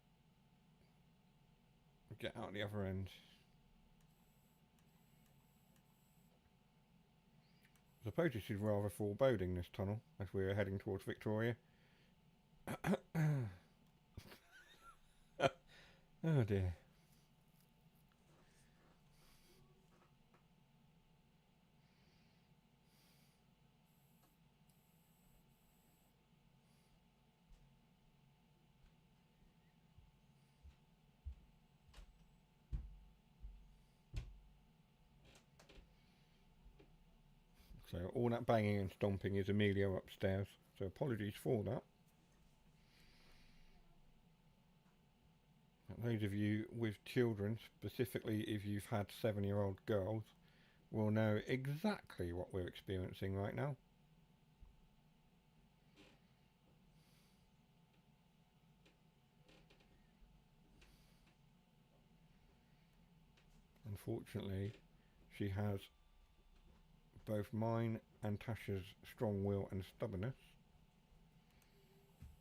we get out the other end. I suppose this is rather foreboding, this tunnel, as we're heading towards Victoria. Oh dear. So all that banging and stomping is Amelia upstairs. So apologies for that. Those of you with children, specifically if you've had 7-year-old girls, will know exactly what we're experiencing right now. Unfortunately, she has both mine and Tasha's strong will and stubbornness.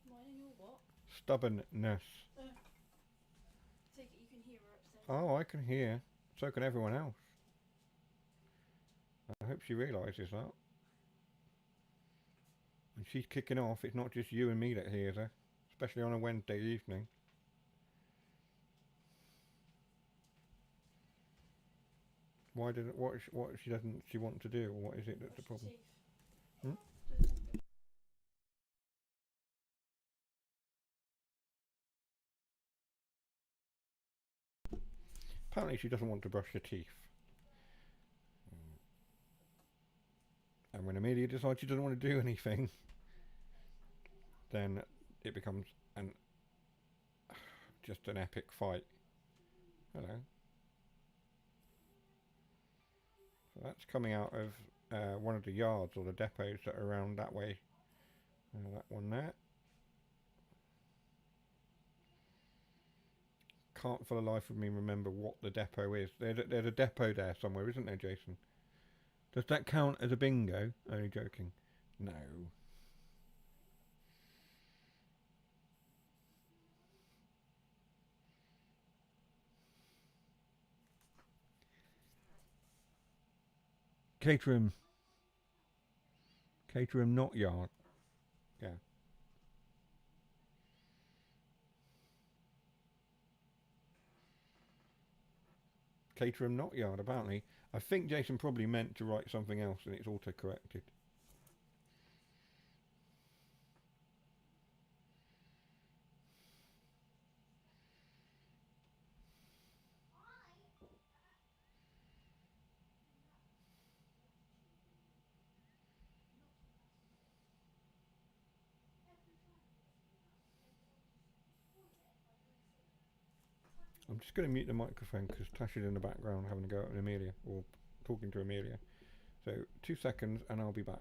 Mine and your what? Stubbornness. Take it you can hear her upstairs. Oh, I can hear. So can everyone else. I hope she realises that. When she's kicking off, it's not just you and me that hears her, especially on a Wednesday evening. Why did it, what she doesn't she want to do, or what is it that's the problem? Hmm? Apparently she doesn't want to brush her teeth. And when Amelia decides she doesn't want to do anything, then it becomes just an epic fight. Hello. So that's coming out of one of the yards or the depots that are around that way. That one there. Can't for the life of me remember what the depot is. There's a depot there somewhere, isn't there, Jason? Does that count as a bingo? Only joking. No. Caterham. Caterham, not yard. Yeah. Caterham, not yard, apparently. I think Jason probably meant to write something else and it's auto-corrected. I'm just going to mute the microphone because Tasha's in the background having a go at Amelia, or talking to Amelia. So 2 seconds and I'll be back.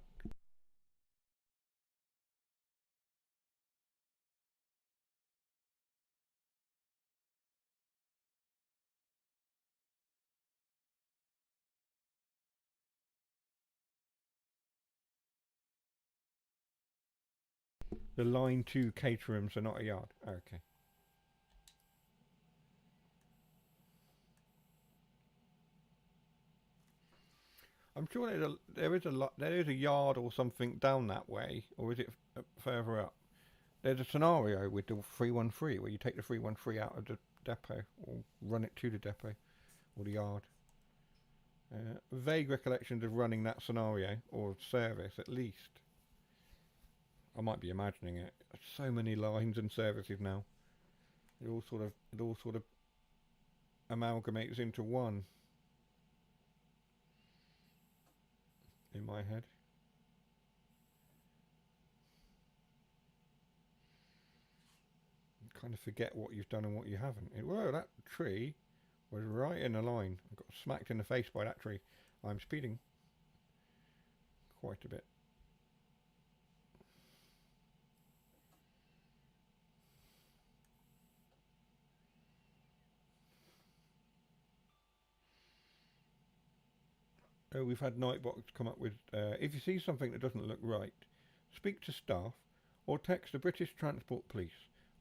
The line to Caterham, so not a yard. Okay. I'm sure there is a yard or something down that way, or is it further up? There's a scenario with the 313 where you take the 313 out of the depot or run it to the depot or the yard. Vague recollections of running that scenario or service at least. I might be imagining it. So many lines and services now. It all sort of amalgamates into one in my head. You kind of forget what you've done and what you haven't. Whoa, that tree was right in the line. I got smacked in the face by that tree. I'm speeding quite a bit. Oh, we've had Nightbox come up with, if you see something that doesn't look right, speak to staff or text the British Transport Police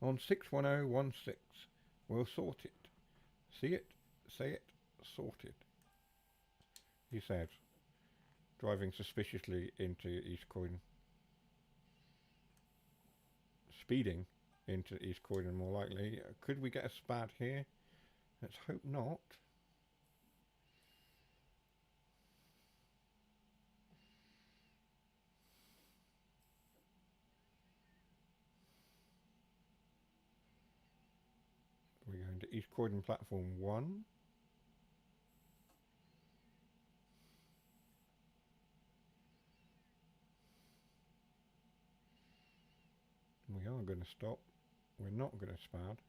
on 61016. We'll sort it. See it, say it, sorted, he said, driving suspiciously into East Croydon. Speeding into East Croydon, more likely. Could we get a spad here? Let's hope not. We're going to East Croydon platform 1. We are going to stop. We're not going to spad.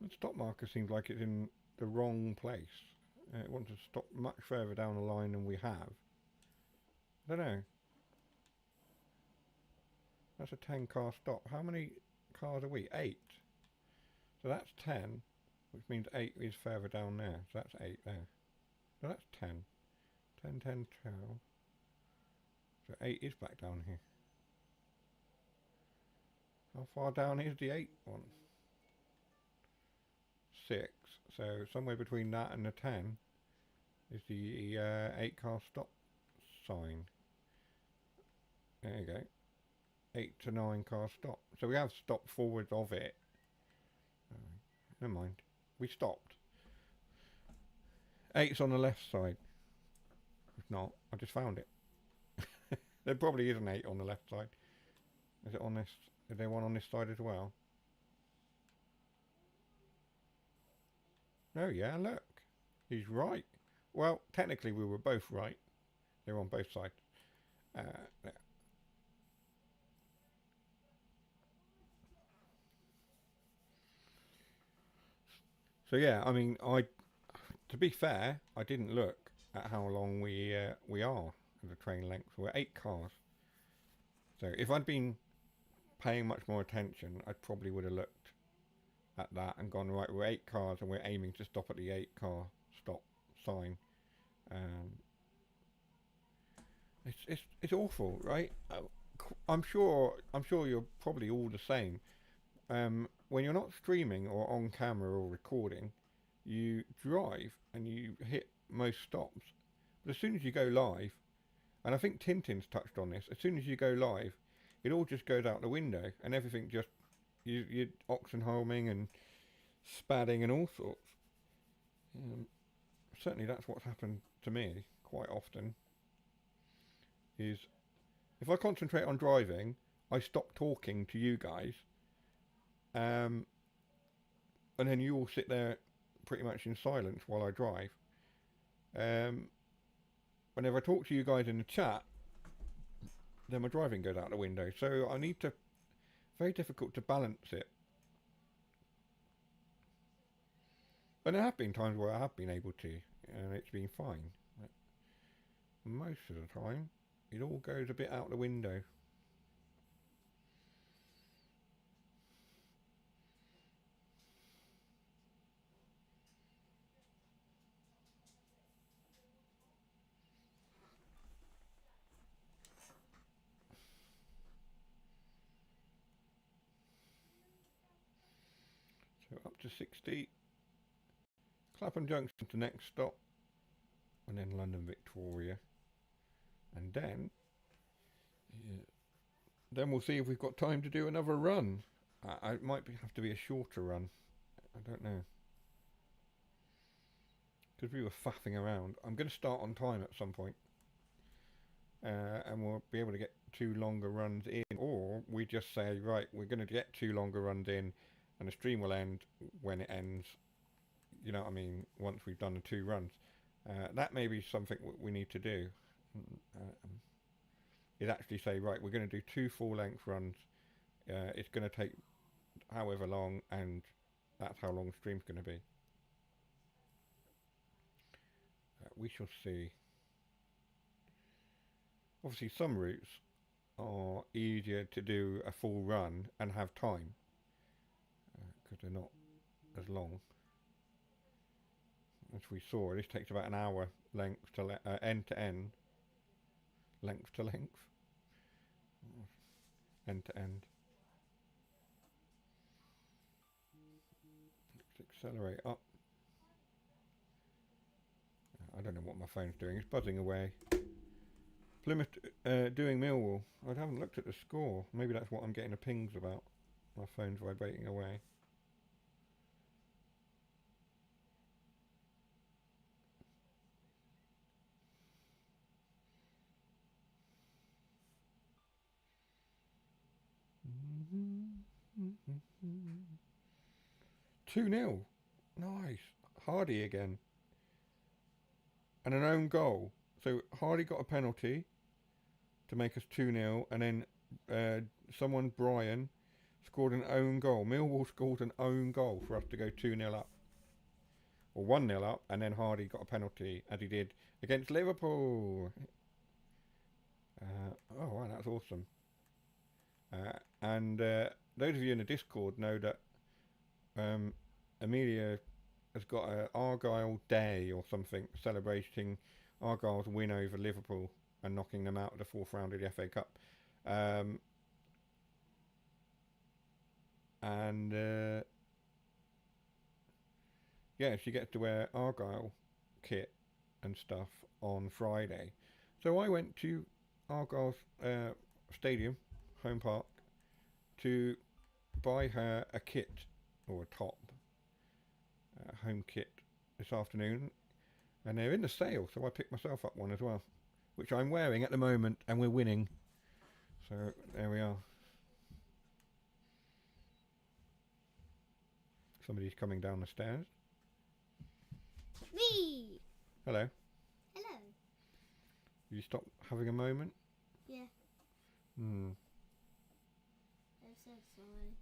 The stop marker seems like it's in the wrong place. It wants to stop much further down the line than we have. I don't know. That's a 10 car stop. How many cars are we? 8. So that's 10, which means 8 is further down there. So that's 8 there. So that's 10. 10, 10, 12. So 8 is back down here. How far down is the 8 one? 6. So somewhere between that and the 10 is the 8 car stop sign. There you go. 8 to 9 car stop. So we have stopped forward of it. Never mind. We stopped. 8's on the left side. If not, I just found it. There probably is an 8 on the left side. Is it on this? Is there one on this side as well? Oh yeah, look. He's right. Well, technically we were both right. They're on both sides. There. So yeah, I mean, to be fair, I didn't look at how long we are in the train length. We're 8 cars. So if I'd been paying much more attention, I probably would have looked at that and gone, right, we're 8 cars and we're aiming to stop at the 8 car stop sign. It's awful, right? I'm sure you're probably all the same. When you're not streaming or on camera or recording, you drive and you hit most stops. But as soon as you go live, and I think Tintin's touched on this, as soon as you go live, it all just goes out the window and everything just, you're oxenholming and spadding and all sorts. Certainly that's what's happened to me quite often, is if I concentrate on driving, I stop talking to you guys, and then you all sit there pretty much in silence while I drive. Whenever I talk to you guys in the chat, then my driving goes out the window. So I need to, very difficult to balance it. And there have been times where I have been able to, and it's been fine. But most of the time, it all goes a bit out the window. So up to 60. Clapham Junction to next stop. And then London Victoria. And then... Yeah, then we'll see if we've got time to do another run. It might have to be a shorter run. I don't know. Because we were faffing around. I'm going to start on time at some point. And we'll be able to get 2 longer runs in. Or we just say, right, we're going to get 2 longer runs in. And the stream will end when it ends. You know what I mean? Once we've done the 2 runs. That may be something we need to do. Is actually say, right, we're going to do 2 full-length runs. It's going to take however long, and that's how long the stream's going to be. We shall see. Obviously, some routes are easier to do a full run and have time, because they're not as long. As we saw, this takes about an hour length to end to end. Length to length. End to end. Let's accelerate up. I don't know what my phone's doing. It's buzzing away. Plymouth doing Millwall. I haven't looked at the score. Maybe that's what I'm getting the pings about. My phone's vibrating away. Mm-hmm. 2-0. Nice. Hardy again. And an own goal. So Hardy got a penalty to make us 2-0, and then Brian, scored an own goal. Millwall scored an own goal for us to go 2-0 up. Or 1-0 up, and then Hardy got a penalty, as he did against Liverpool. Oh, wow, that's awesome. And those of you in the Discord know that Amelia has got an Argyle Day or something, celebrating Argyle's win over Liverpool and knocking them out of the 4th round of the FA Cup. Yeah, she gets to wear Argyle kit and stuff on Friday. So I went to Argyle's stadium, home park, to buy her a kit, or a top, home kit this afternoon. And they're in the sale, so I picked myself up one as well, which I'm wearing at the moment, and we're winning. So there we are. Somebody's coming down the stairs. Me! Hello. Hello. You stop having a moment? Yeah. I'm so sorry.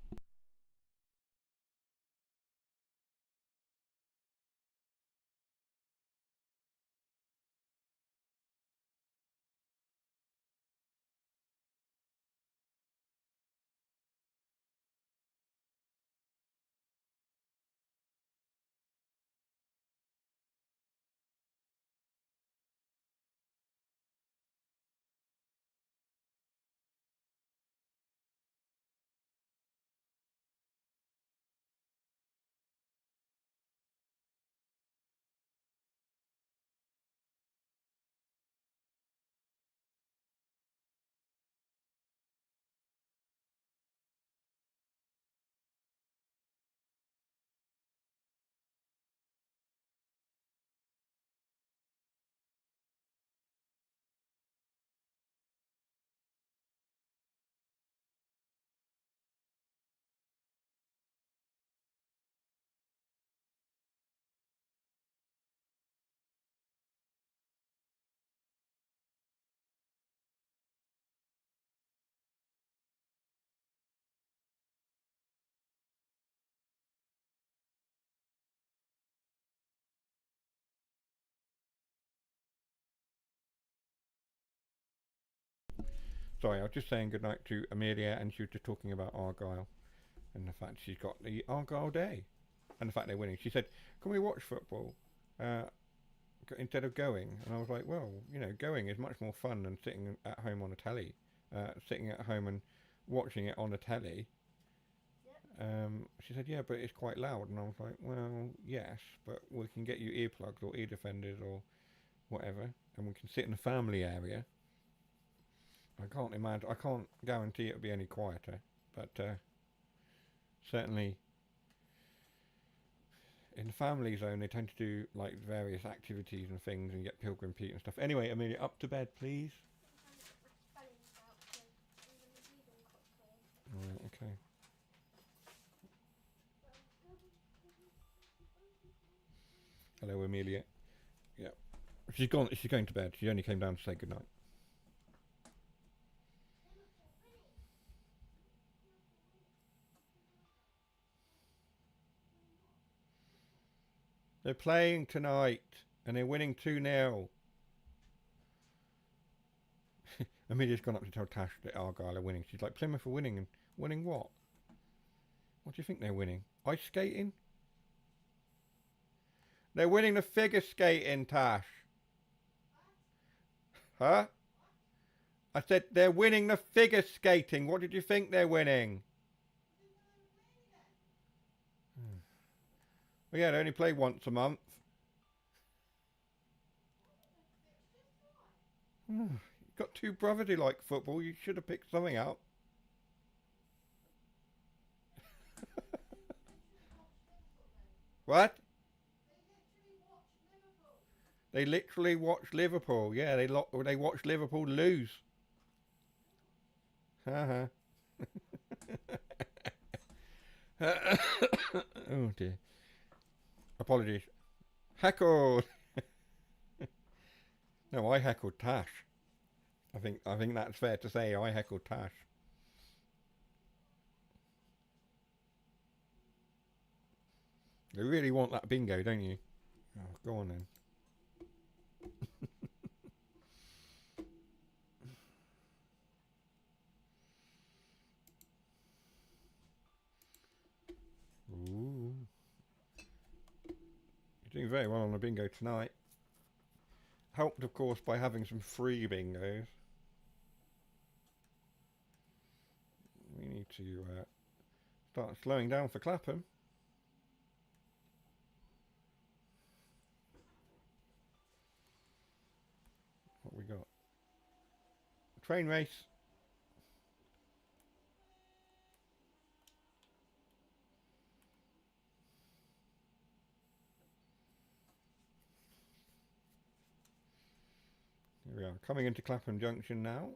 sorry, I was just saying goodnight to Amelia, and she was just talking about Argyle and the fact she's got the Argyle Day and the fact they're winning. She said, "Can we watch football instead of going?" And I was like, "Well, you know, going is much more fun than sitting at home on a telly. Sitting at home and watching it on a telly She said, yeah, but it's quite loud. And I was like, well, yes, but we can get you earplugs or ear defenders or whatever, and we can sit in the family area. I can't imagine, I can't guarantee it'll be any quieter, but certainly in the family zone they tend to do like various activities and things and get Pilgrim Pete and stuff. Anyway, Amelia, up to bed, please. Right, okay. Hello, Amelia. Yep. She's gone. She's going to bed. She only came down to say goodnight. They're playing tonight, and they're winning 2-0. Amelia's gone up to tell Tash that Argyle are winning. She's like, Plymouth are winning, and winning what? What do you think they're winning? Ice skating? They're winning the figure skating, Tash. Huh? I said they're winning the figure skating. What did you think they're winning? Well, yeah, they only play once a month. You've got two brothers who like football. You should have picked something up. What? They literally watch Liverpool. Yeah, they watch Liverpool lose. Haha. Oh dear. Apologies. Heckled. No, I heckled Tash. I think that's fair to say. I heckled Tash. You really want that bingo, don't you? Oh, go on then. Ooh. You're doing very well on the bingo tonight. Helped, of course, by having some free bingos. We need to start slowing down for Clapham. What we got? Train race. Here we are, coming into Clapham Junction now.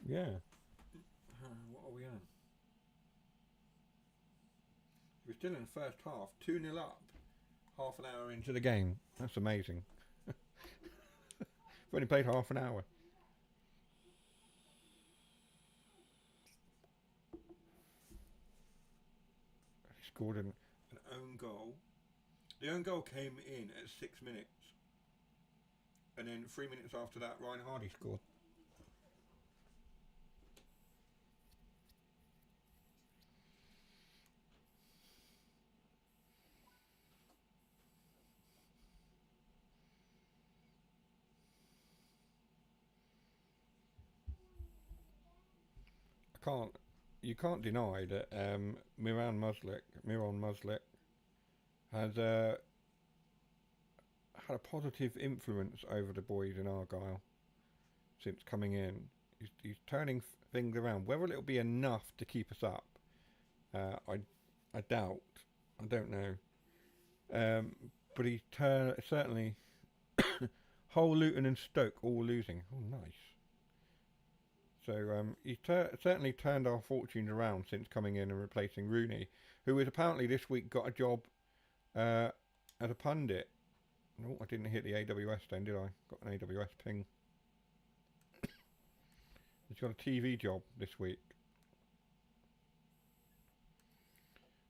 Yeah. What are we on? We're still in the first half, 2-0 up, half an hour into the game. That's amazing. We've only played half an hour. He scored an own goal. The own goal came in at 6 minutes. And then 3 minutes after that, Ryan Hardy scored. You can't deny that Miran Muslik has had a positive influence over the boys in Argyle since coming in. He's turning things around. Whether it'll be enough to keep us up, I doubt. I don't know. But he's certainly Hull, Luton, and Stoke all losing. Oh, nice. So he's certainly turned our fortunes around since coming in and replacing Rooney, who has apparently this week got a job as a pundit. Oh, I didn't hit the AWS then, did I? Got an AWS ping. He's got a TV job this week,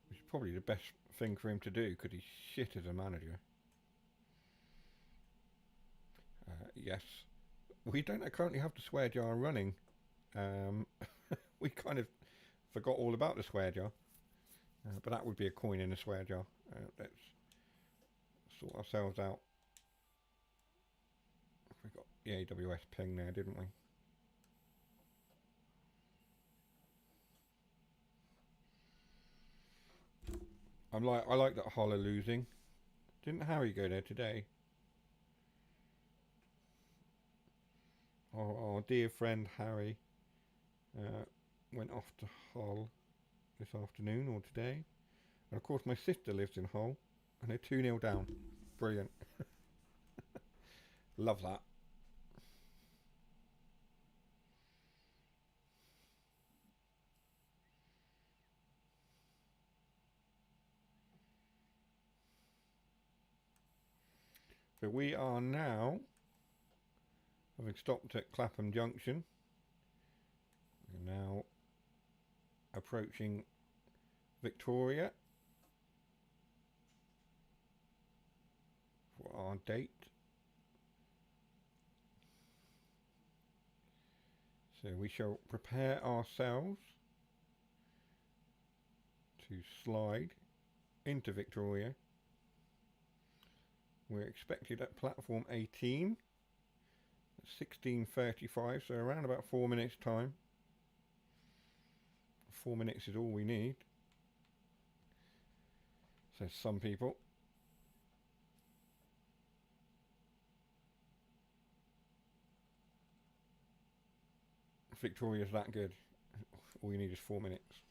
which is probably the best thing for him to do because he's shit as a manager. Yes, we don't currently have the swear jar running. We kind of forgot all about the swear jar, but that would be a coin in the swear jar. Let's sort ourselves out. We got the AWS ping there, didn't we? I like that Hull are losing. Didn't Harry go there today? Our dear friend Harry went off to Hull this afternoon or today. And of course my sister lives in Hull and they're 2-0 down. Brilliant. Love that. So we are now, having stopped at Clapham Junction, we're now approaching Victoria for our date. So we shall prepare ourselves to slide into Victoria. We're expected at platform 18 at 16:35, so around about 4 minutes time. 4 minutes is all we need, says some people. Victoria's that good. All you need is 4 minutes.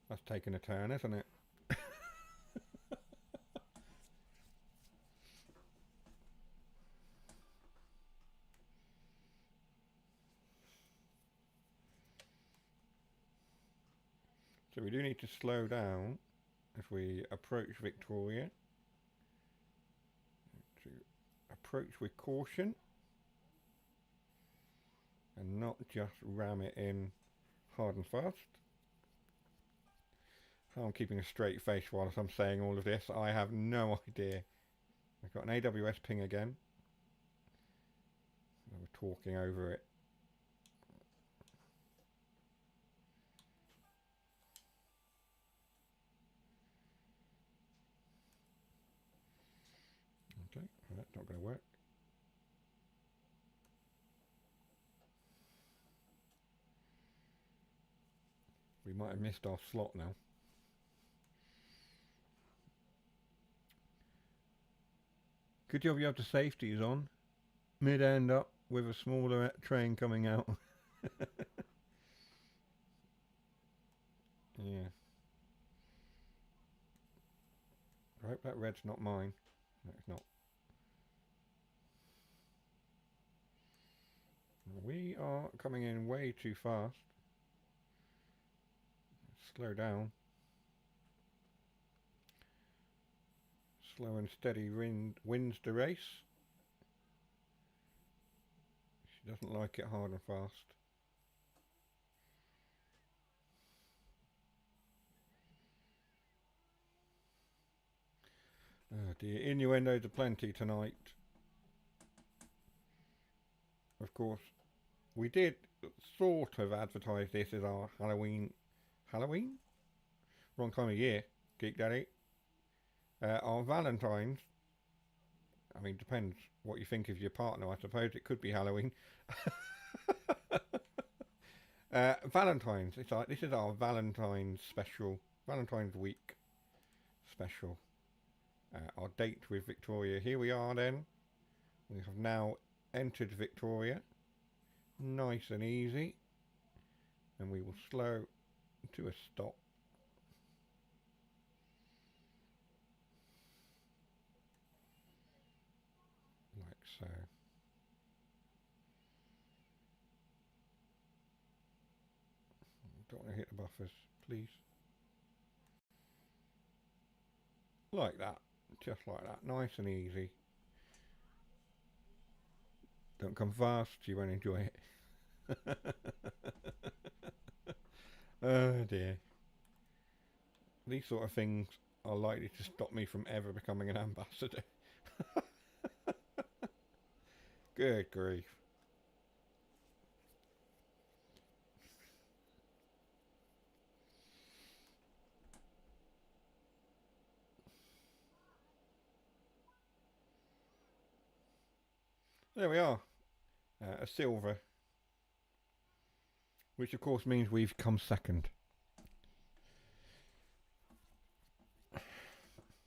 That's taken a turn, isn't it? So we do need to slow down as we approach Victoria. To approach with caution and not just ram it in hard and fast. How I'm keeping a straight face whilst I'm saying all of this, I have no idea. I've got an AWS ping again. We're talking over it. Okay, well, that's not going to work. We might have missed our slot now. Good job you have the safeties on. Mid-end up with a smaller train coming out. Yeah. I hope that red's not mine. No, it's not. We are coming in way too fast. Slow down. Slow and steady wins the race. She doesn't like it hard and fast. Oh dear, innuendos aplenty tonight. Of course, we did sort of advertise this as our Halloween? Wrong time of year, Geek Daddy. Our Valentine's, I mean, depends what you think of your partner, I suppose. It could be Halloween. Valentine's, this is our Valentine's special, Valentine's week special. Our date with Victoria. Here we are then. We have now entered Victoria. Nice and easy. And we will slow to a stop. Like so. Don't to hit the buffers, please. Like that. Just like that. Nice and easy. Don't come fast, you won't enjoy it. Oh dear. These sort of things are likely to stop me from ever becoming an ambassador. Good grief. There we are. A silver. Which of course means we've come second.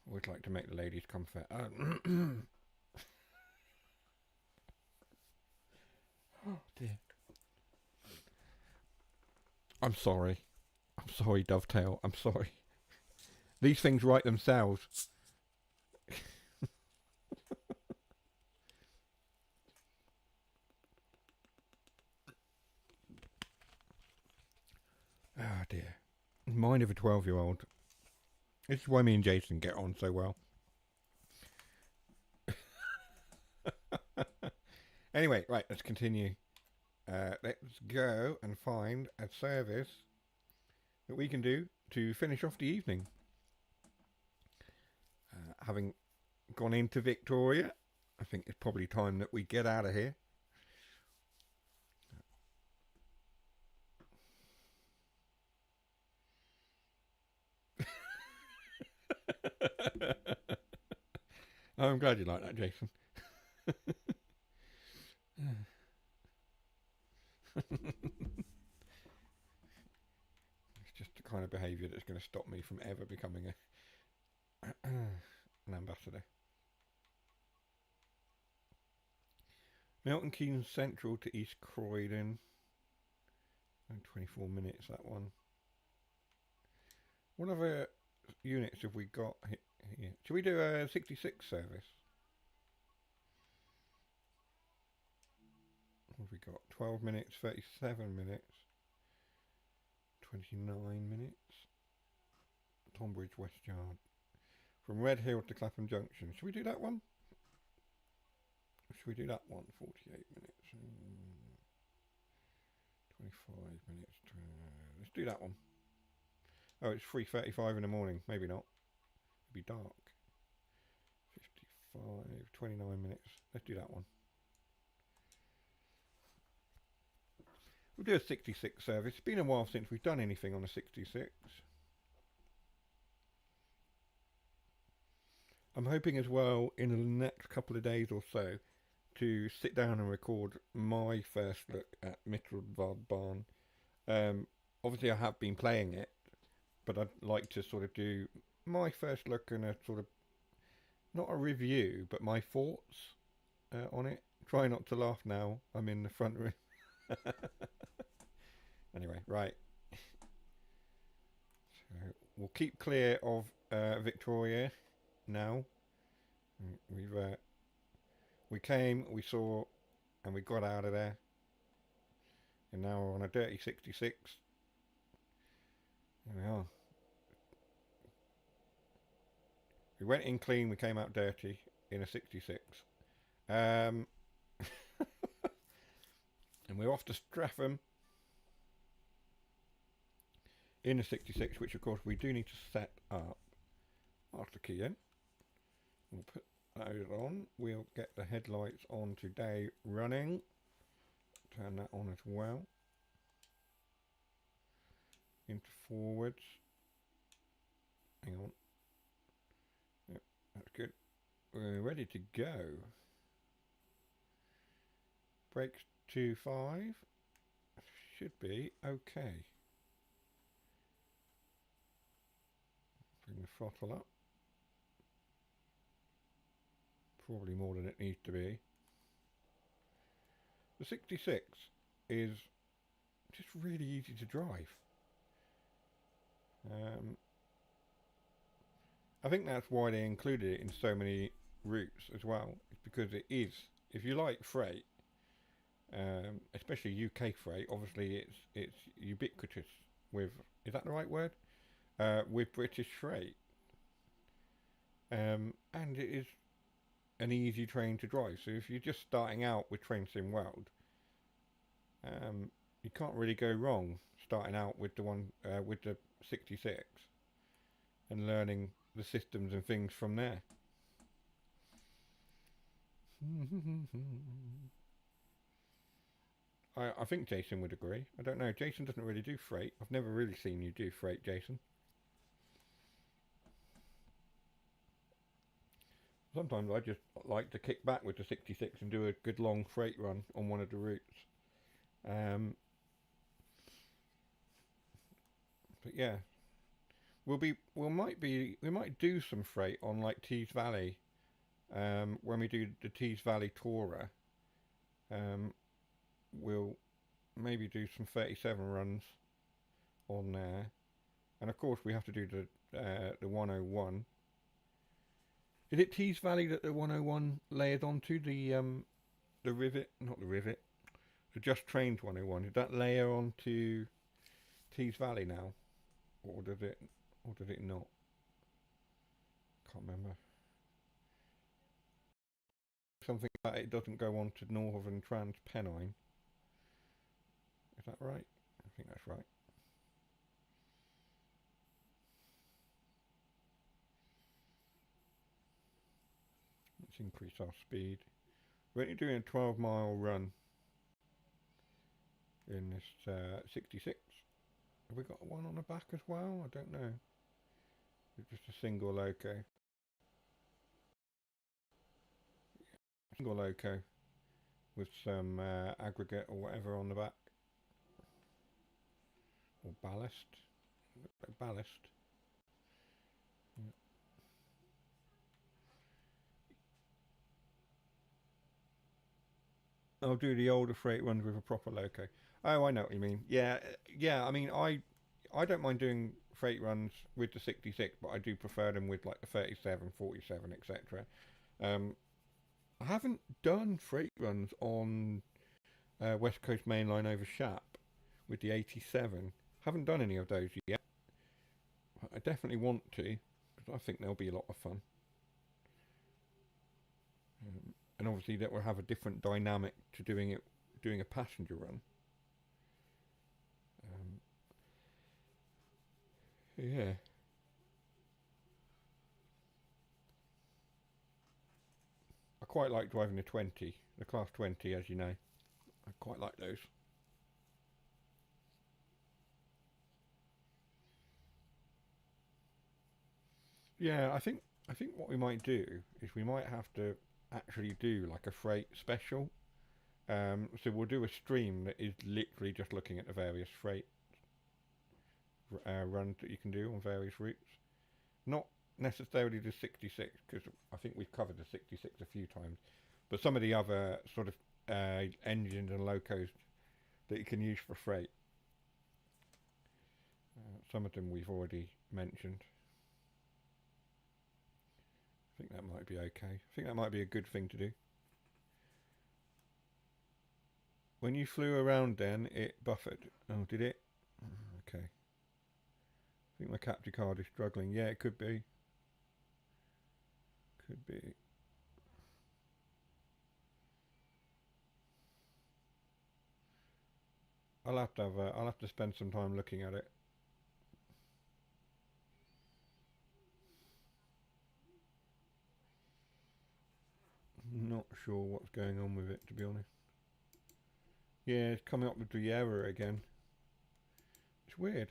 Always like to make the ladies come first. Oh dear. I'm sorry. I'm sorry, Dovetail. I'm sorry. These things write themselves. Ah dear. Mind of a 12-year-old. This is why me and Jason get on so well. Anyway, right, let's continue. Let's go and find a service that we can do to finish off the evening. Having gone into Victoria, I think it's probably time that we get out of here. I'm glad you like that, Jason. It's just the kind of behaviour that's going to stop me from ever becoming an ambassador. Milton Keynes Central to East Croydon. 24 minutes, that one. What other units have we got here? Should we do a 66 service? What have we got? 12 minutes, 37 minutes, 29 minutes. Tonbridge West Yard. From Red Hill to Clapham Junction. Should we do that one? Should we do that one? 48 minutes. 25 minutes. Let's do that one. Oh, it's 3:35 in the morning. Maybe not. It'll be dark. 55, 29 minutes. Let's do that one. We'll do a 66 service. It's been a while since we've done anything on a 66. I'm hoping as well in the next couple of days or so to sit down and record my first look at Midward Barn. Obviously I have been playing it, but I'd like to sort of do my first look and a sort of, not a review, but my thoughts on it. Try not to laugh now, I'm in the front room. Anyway, right. So we'll keep clear of Victoria now. We came, we saw, and we got out of there. And now we're on a dirty 66. There we are. We went in clean, we came out dirty in a 66. And we're off to Streatham in a 66, which of course we do need to set up. After key in. We'll put those on. We'll get the headlights on today running. Turn that on as well. Into forwards. Hang on. Yep, that's good. We're ready to go. Brakes 2.5. Should be okay. Bring the throttle up. Probably more than it needs to be. The 66 is just really easy to drive. I think that's why they included it in so many routes as well. It's because it is, if you like freight, especially UK freight, obviously it's ubiquitous with, is that the right word? With British Freight. And it is an easy train to drive. So if you're just starting out with Train Sim World, you can't really go wrong starting out with the one with the 66 and learning the systems and things from there. I think Jason would agree. I don't know. Jason doesn't really do freight. I've never really seen you do freight, Jason. Sometimes I just like to kick back with the 66 and do a good long freight run on one of the routes. But yeah, we might do some freight on like Tees Valley. When we do the Tees Valley Tourer, we'll maybe do some 37 runs on there, and of course we have to do the 101. Is it Tees Valley that the 101 layers onto the rivet? Not the rivet. The Just Trains 101. Did that layer onto Tees Valley now, or does it not? Can't remember. Something that it doesn't go on to Northern Trans Pennine. Is that right? I think that's right. Let's increase our speed. We're only doing a 12-mile run in this 66. Have we got one on the back as well? I don't know. It's just a single loco. Single loco with some aggregate or whatever on the back. Or ballast. Ballast. Yeah. I'll do the older freight runs with a proper loco. Oh, I know what you mean. Yeah, yeah. I mean, I don't mind doing freight runs with the 66, but I do prefer them with like the 37, 47, etc. I haven't done freight runs on West Coast Main Line over Shap with the 87. Haven't done any of those yet. I definitely want to, because I think they'll be a lot of fun. And obviously that will have a different dynamic to doing a passenger run. Yeah. I quite like driving the 20, the Class 20, as you know. I quite like those. Yeah, I think what we might do is we might have to actually do like a freight special. So we'll do a stream that is literally just looking at the various freight runs that you can do on various routes. Not necessarily the 66, because I think we've covered the 66 a few times, but some of the other sort of engines and locos that you can use for freight. Some of them we've already mentioned. I think that might be okay. I think that might be a good thing to do. When you flew around then, it buffered. Oh, did it? Okay. I think my capture card is struggling. Yeah, it could be. Could be. I'll have to spend some time looking at it. Not sure what's going on with it, to be honest. Yeah, it's coming up with the error again. It's weird.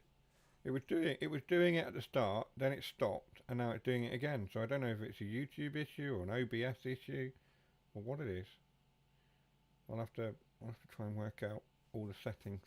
It was doing it at the start, then it stopped, and now it's doing it again. So I don't know if it's a YouTube issue or an OBS issue or what it is. I'll have to try and work out all the settings.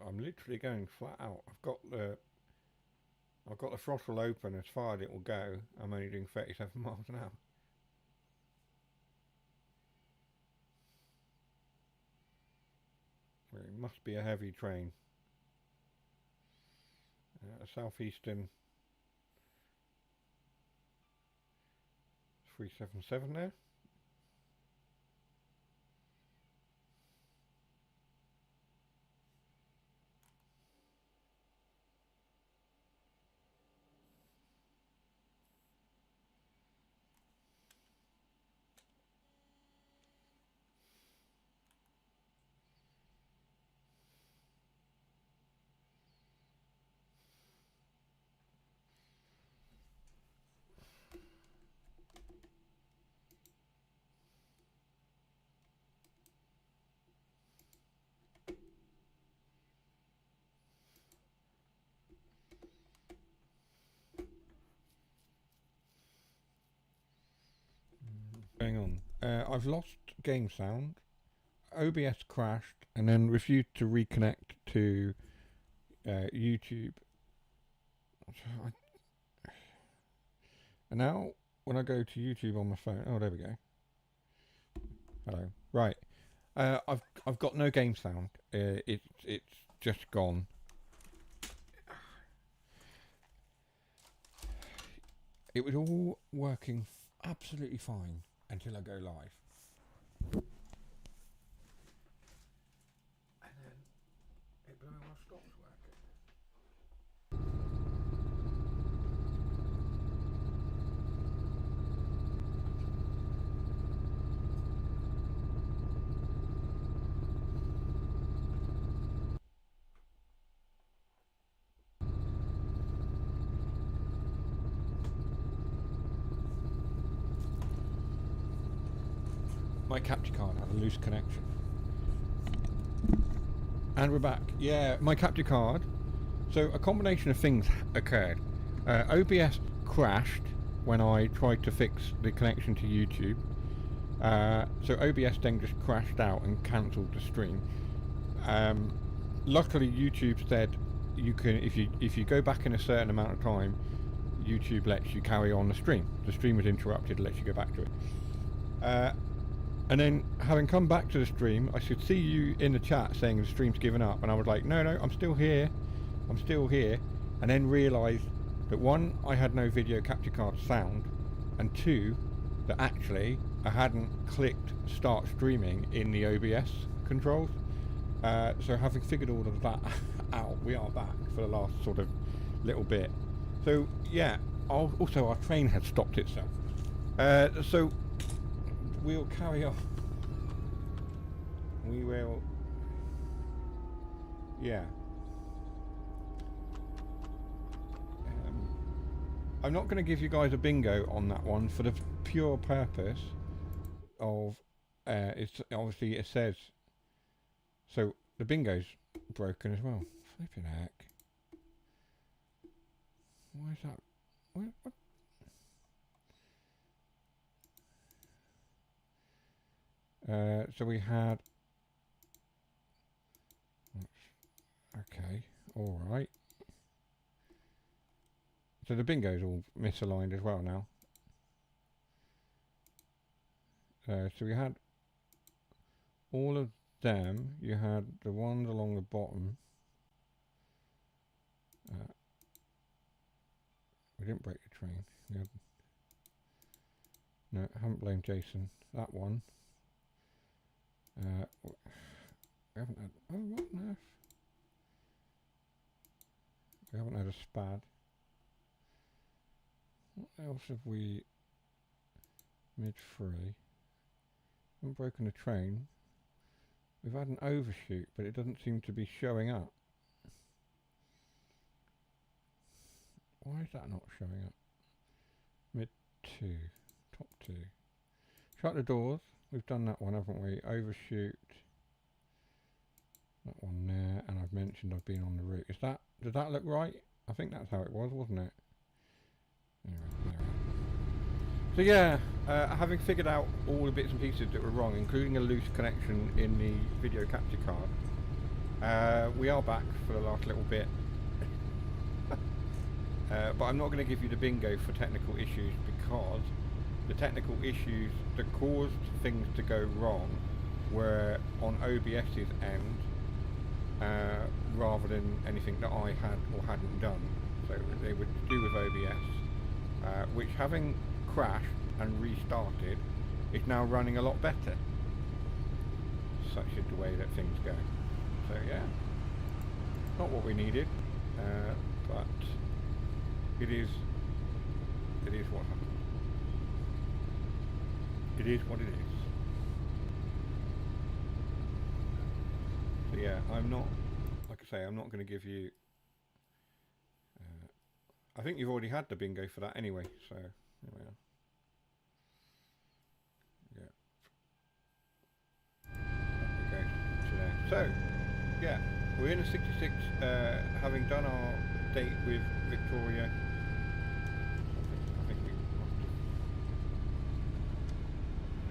I'm literally going flat out. I've got the throttle open as far as it will go. I'm only doing 37 miles an hour. It must be a heavy train. Southeastern 377 there. Going on. I've lost game sound. OBS crashed and then refused to reconnect to YouTube. And now when I go to YouTube on my phone, oh there we go. Hello. Right. I've got no game sound. It's just gone. It was all working absolutely fine until I go live. And then it bloody well stops working. My capture card had a loose connection. And we're back. Yeah, my capture card. So a combination of things occurred. OBS crashed when I tried to fix the connection to YouTube. So OBS then just crashed out and cancelled the stream. Luckily YouTube said you can, if you go back in a certain amount of time, YouTube lets you carry on the stream. The stream was interrupted, lets you go back to it. And then, having come back to the stream, I should see you in the chat saying the stream's given up, and I was like, no, I'm still here, and then realised that one, I had no video capture card sound, and two, that actually I hadn't clicked start streaming in the OBS controls. So having figured all of that out, we are back for the last sort of little bit. So yeah, also our train had stopped itself. So we'll carry on. We will, yeah. I'm not going to give you guys a bingo on that one for the pure purpose of, it's obviously it says, so the bingo's broken as well. Flipping heck. Why is that? What? So we had, okay, all right. So the bingo's all misaligned as well now. So we had all of them. You had the ones along the bottom. We didn't break the train. We had, no, I haven't blamed Jason. That one. We haven't had, oh what on earth? We haven't had a spad. What else have we mid-free? Haven't broken the train. We've had an overshoot, but it doesn't seem to be showing up. Why is that not showing up? Mid-2, top 2. Shut the doors. We've done that one, haven't we? Overshoot. That one there, and I've mentioned I've been on the route. Is that, does that look right? I think that's how it was, wasn't it? Anyway. So yeah, having figured out all the bits and pieces that were wrong, including a loose connection in the video capture card, We are back for the last little bit. But I'm not going to give you the bingo for technical issues because the technical issues that caused things to go wrong were on OBS's end rather than anything that I had or hadn't done. So they were to do with OBS, which having crashed and restarted is now running a lot better. Such is the way that things go. So yeah, not what we needed, but it is what happened. It is what it is. So yeah, I'm not, like I say, I'm not going to give you, I think you've already had the bingo for that anyway, so there we are. Yeah. There we go to there. So, yeah, we're in a 66, having done our date with Victoria. I think we must have...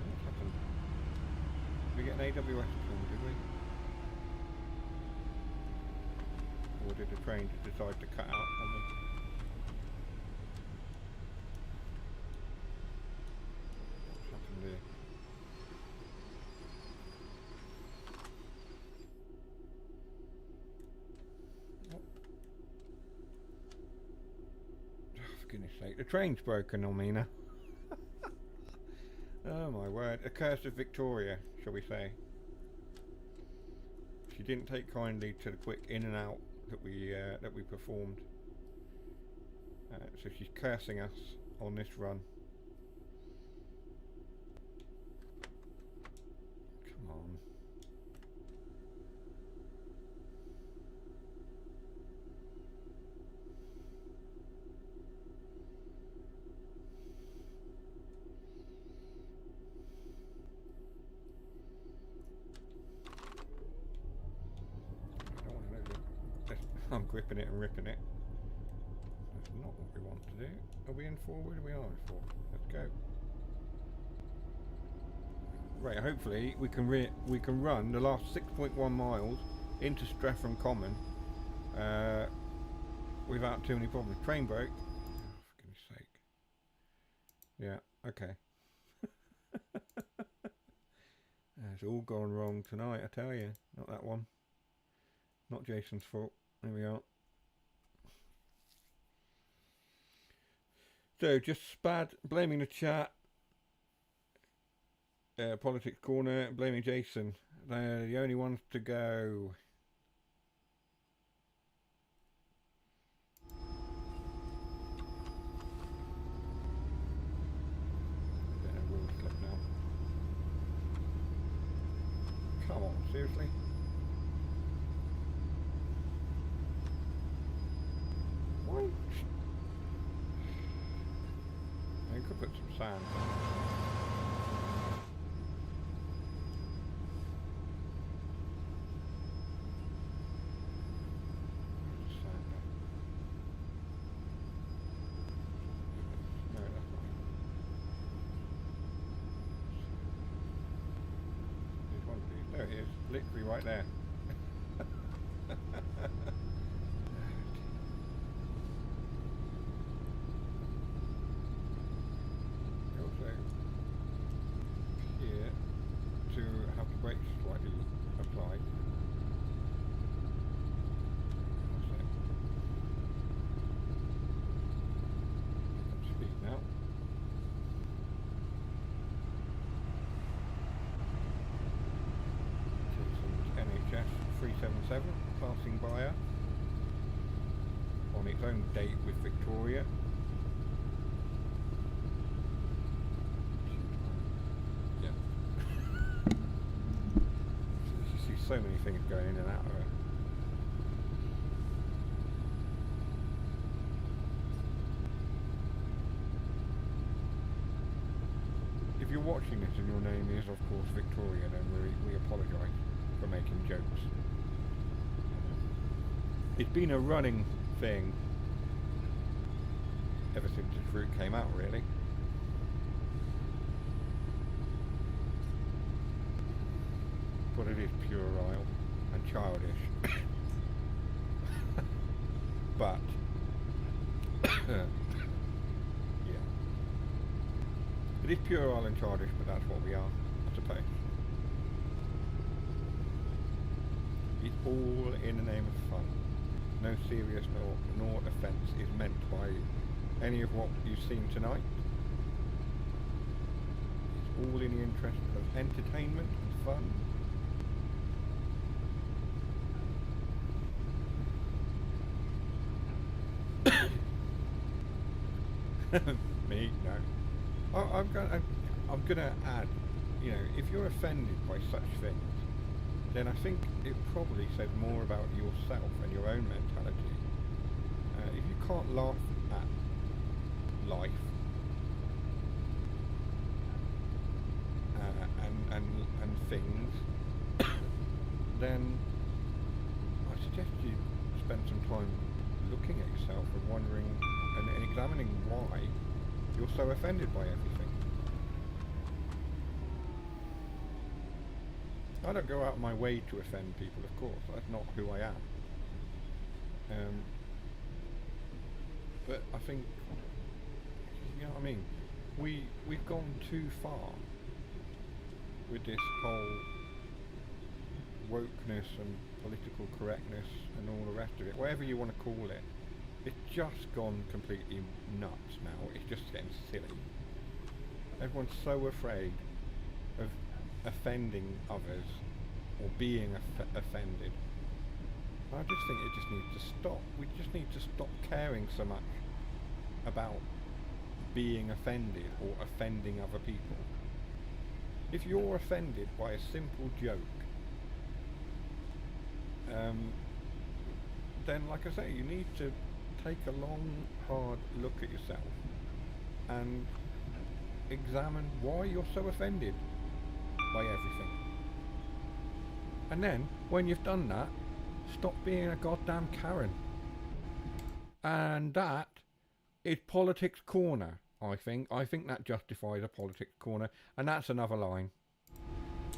What's happened? Did we get an AWS call, did we? Or did the train just decide to cut out on me? What's happened here? For goodness sake, the train's broken on me now. Oh my word, a curse of Victoria, shall we say. She didn't take kindly to the quick in and out that we performed. So she's cursing us on this run. Come on. I don't want to know that. I'm gripping it and ripping it. That's not what we want to do. Are we in forward? We are in forward. Let's go. Right, hopefully we can run the last 6.1 miles into Streatham Common without too many problems. Train broke. Oh, for goodness sake. Yeah, okay. It's all gone wrong tonight, I tell you. Not that one. Not Jason's fault. There we are. So, just Spad blaming the chat. Politics Corner blaming Jason. They're the only ones to go. We'll slip now. Come on, seriously? Why? I could put some sand on. There it is, literally right there. Also here to have the brakes slightly applied. That's it. Pick up speed now. NHS 377 passing by her on its own date with Victoria. Yeah. You see so many things going in and out of her. If you're watching this and your name is of course Victoria, then we apologise for making jokes. It's been a running thing ever since this route came out, really. But it is pure Isle, and childish. But yeah, it is puerile and childish, but that's what we are, I suppose. It's all in the name of fun. No serious nor offence is meant by any of what you've seen tonight. It's all in the interest of entertainment and fun. Me? No. I'm gonna add, you know, if you're offended by such things, then I think it probably says more about yourself and your own mentality. If you can't laugh at life and things, then I suggest you spend some time looking at yourself and wondering and examining why you're so offended by everything. I don't go out of my way to offend people, of course. That's not who I am. But I think, you know what I mean? We've gone too far with this whole wokeness and political correctness and all the rest of it. Whatever you want to call it. It's just gone completely nuts now. It's just getting silly. Everyone's so afraid of offending others or being offended. I just think it just needs to stop. We just need to stop caring so much about being offended or offending other people. If you're offended by a simple joke, then like I say, you need to take a long, hard look at yourself and examine why you're so offended by everything. And then, when you've done that, stop being a goddamn Karen. And that is Politics Corner, I think. I think that justifies a Politics Corner. And that's another line.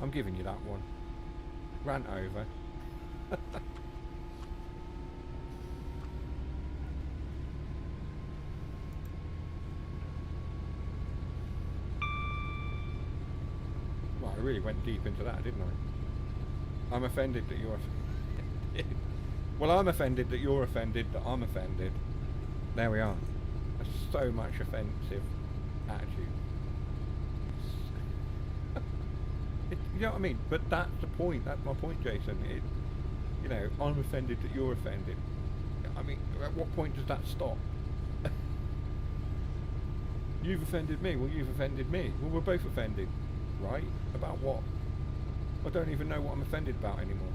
I'm giving you that one. Rant over. Well, I really went deep into that, didn't I? I'm offended that you're offended. Well, I'm offended that you're offended that I'm offended. There we are. There's so much offensive attitude. You know what I mean? But that's the point. That's my point, Jason. You know, I'm offended that you're offended. I mean, at what point does that stop? You've offended me. Well, you've offended me. Well, we're both offended. Right? About what? I don't even know what I'm offended about anymore.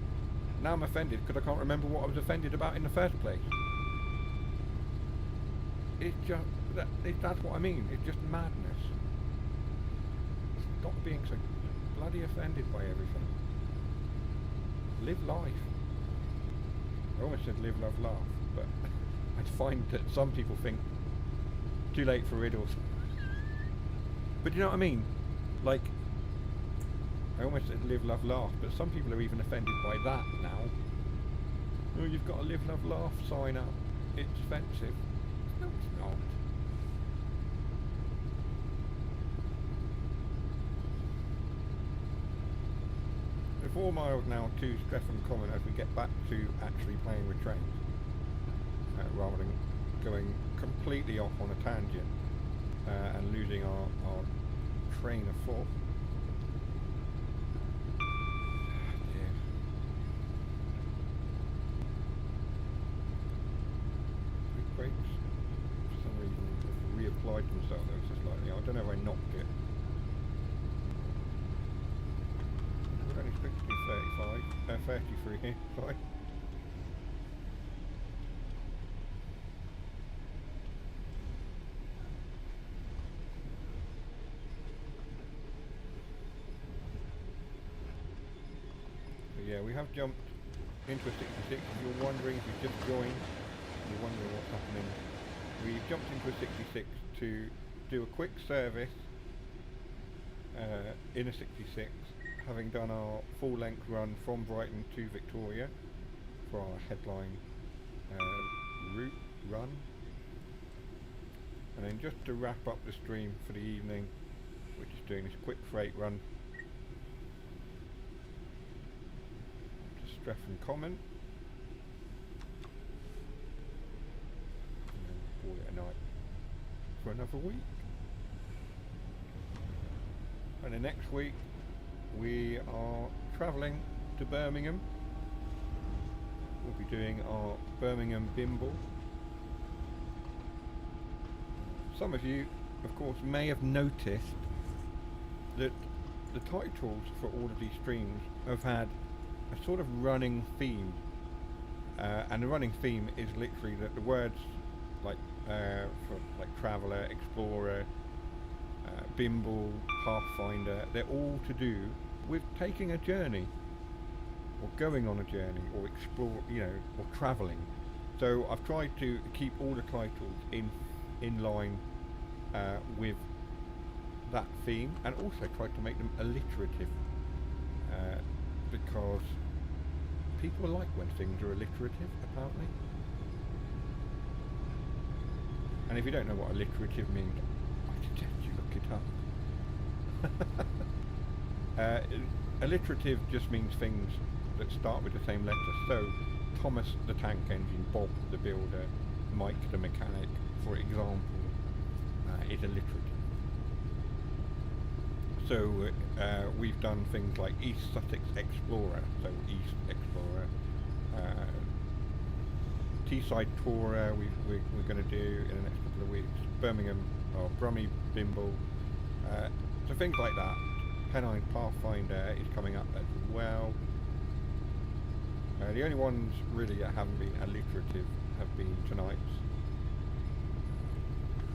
Now I'm offended because I can't remember what I was offended about in the first place. It's just, that's what I mean. It's just madness. Stop being so bloody offended by everything. Live life. I almost said live, love, laugh, but I find that some people think too late for riddles. But you know what I mean? Like, I almost said live, love, laugh, but some people are even offended by that now. Oh, you've got a live, love, laugh sign up. It's offensive. No, it's not. The 4 miles now to Streatham Common as we get back to actually playing with trains, rather than going completely off on a tangent and losing our train of thought. Brakes, for some reason, reapplied themselves ever so slightly. I don't know if I knocked it. We're only supposed to do 33 here, sorry. But yeah, we have jumped into a 66. If you're wondering, if you've just joined, you're wondering what's happening, we've jumped into a 66 to do a quick service in a 66. having done our full-length run from Brighton to Victoria for our headline route run. And then just to wrap up the stream for the evening, we're just doing this quick freight run to Streatham Common. And then we'll call it a night for another week. And then next week we are travelling to Birmingham. We'll be doing our Birmingham Bimble. Some of you, of course, may have noticed that the titles for all of these streams have had a sort of running theme. And the running theme is literally that the words like for like traveller, explorer, Bimble, Pathfinder, they're all to do with taking a journey, or going on a journey, or explore, or travelling. So I've tried to keep all the titles in line with that theme, and also tried to make them alliterative, because people like when things are alliterative, apparently. And if you don't know what alliterative means, I suggest you look it up. Alliterative just means things that start with the same letter. So, Thomas the tank engine, Bob the builder, Mike the mechanic, for example, is alliterative. So, we've done things like East Sussex Explorer, so East Explorer, Teesside Tourer we're going to do in the next couple of weeks, Birmingham, or Brummie Bimble, so things like that. Pennine Pathfinder is coming up as well. The only ones really that haven't been alliterative have been tonight's,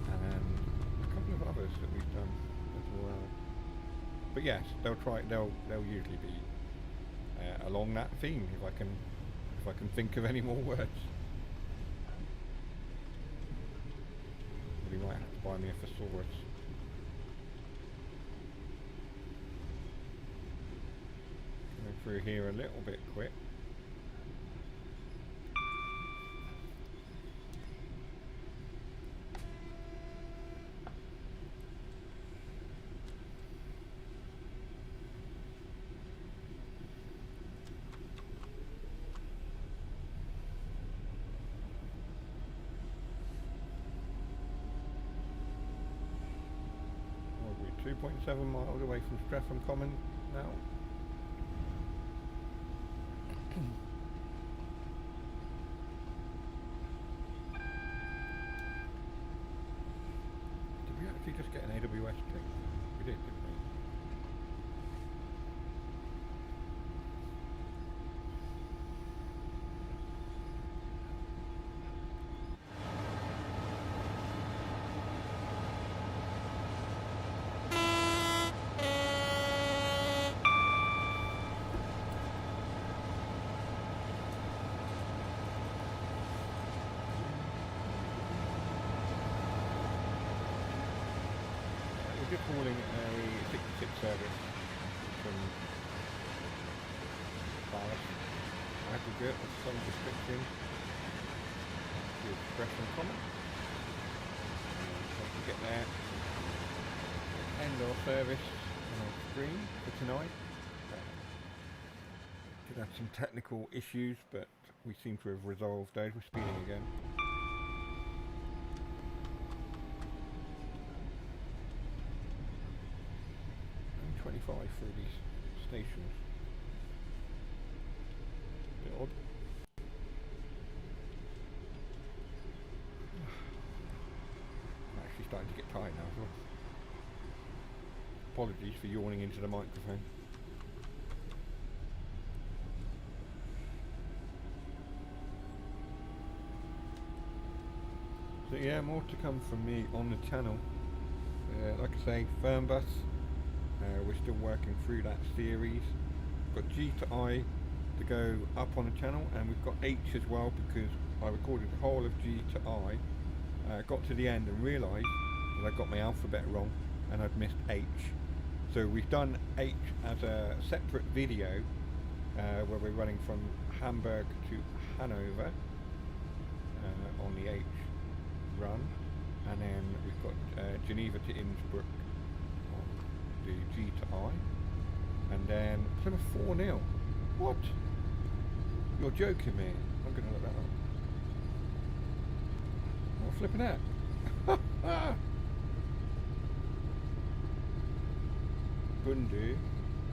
and a couple of others that we've done as well. But yes, they'll usually be along that theme if I can think of any more words. But he might have to buy me a thesaurus. Going through here a little bit quick. We're 2.7 miles away from Streatham Common now. Did we actually just get an AWS ping? We did, didn't we? We're just calling a 66 service from Ballast aggregate of some description to Streatham Common. Once we get there, we'll end our service on our screen for tonight. Did have some technical issues, but we seem to have resolved those. We're speeding again. 25 through these stations. Bit odd. I'm actually starting to get tired now as well. Apologies for yawning into the microphone. So yeah, more to come from me on the channel. Like I say, Fernbus. We're still working through that series. We've got G to I to go up on the channel, and we've got H as well, because I recorded the whole of G to I, got to the end and realised that I got my alphabet wrong and I'd missed H. So we've done H as a separate video where we're running from Hamburg to Hanover on the H run, and then we've got Geneva to Innsbruck on the G to I, and then Plymouth 4-0. What? You're joking me. I'm going to look that up. What flipping out? Bundu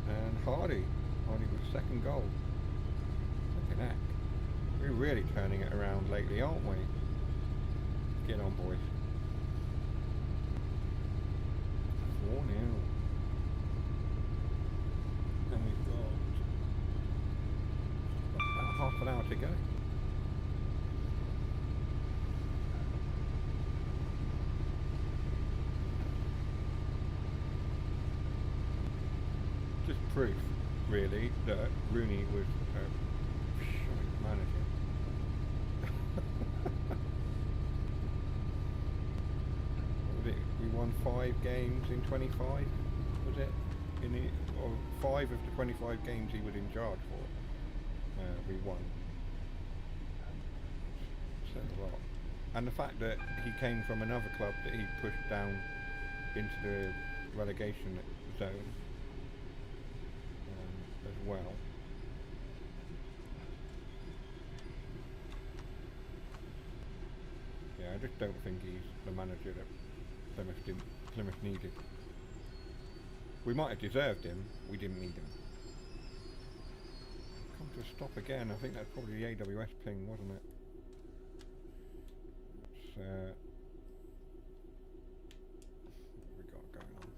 and Hardy. Hardy with second goal. Look at that. We're really turning it around lately, aren't we? Get on, boys. 4-0. And we've got about half an hour to go. Just proof, really, that Rooney was a shite manager. What was it? We won 5 games in 25, was it? In the, or 5 of the 25 games he was in charge for, we won. Says a lot. And the fact that he came from another club that he pushed down into the relegation zone as well. Yeah, I just don't think he's the manager that Plymouth needed. We might have deserved him, we didn't need him. Come to a stop again, I think that's probably the AWS ping, wasn't it? It's, what have we got going on?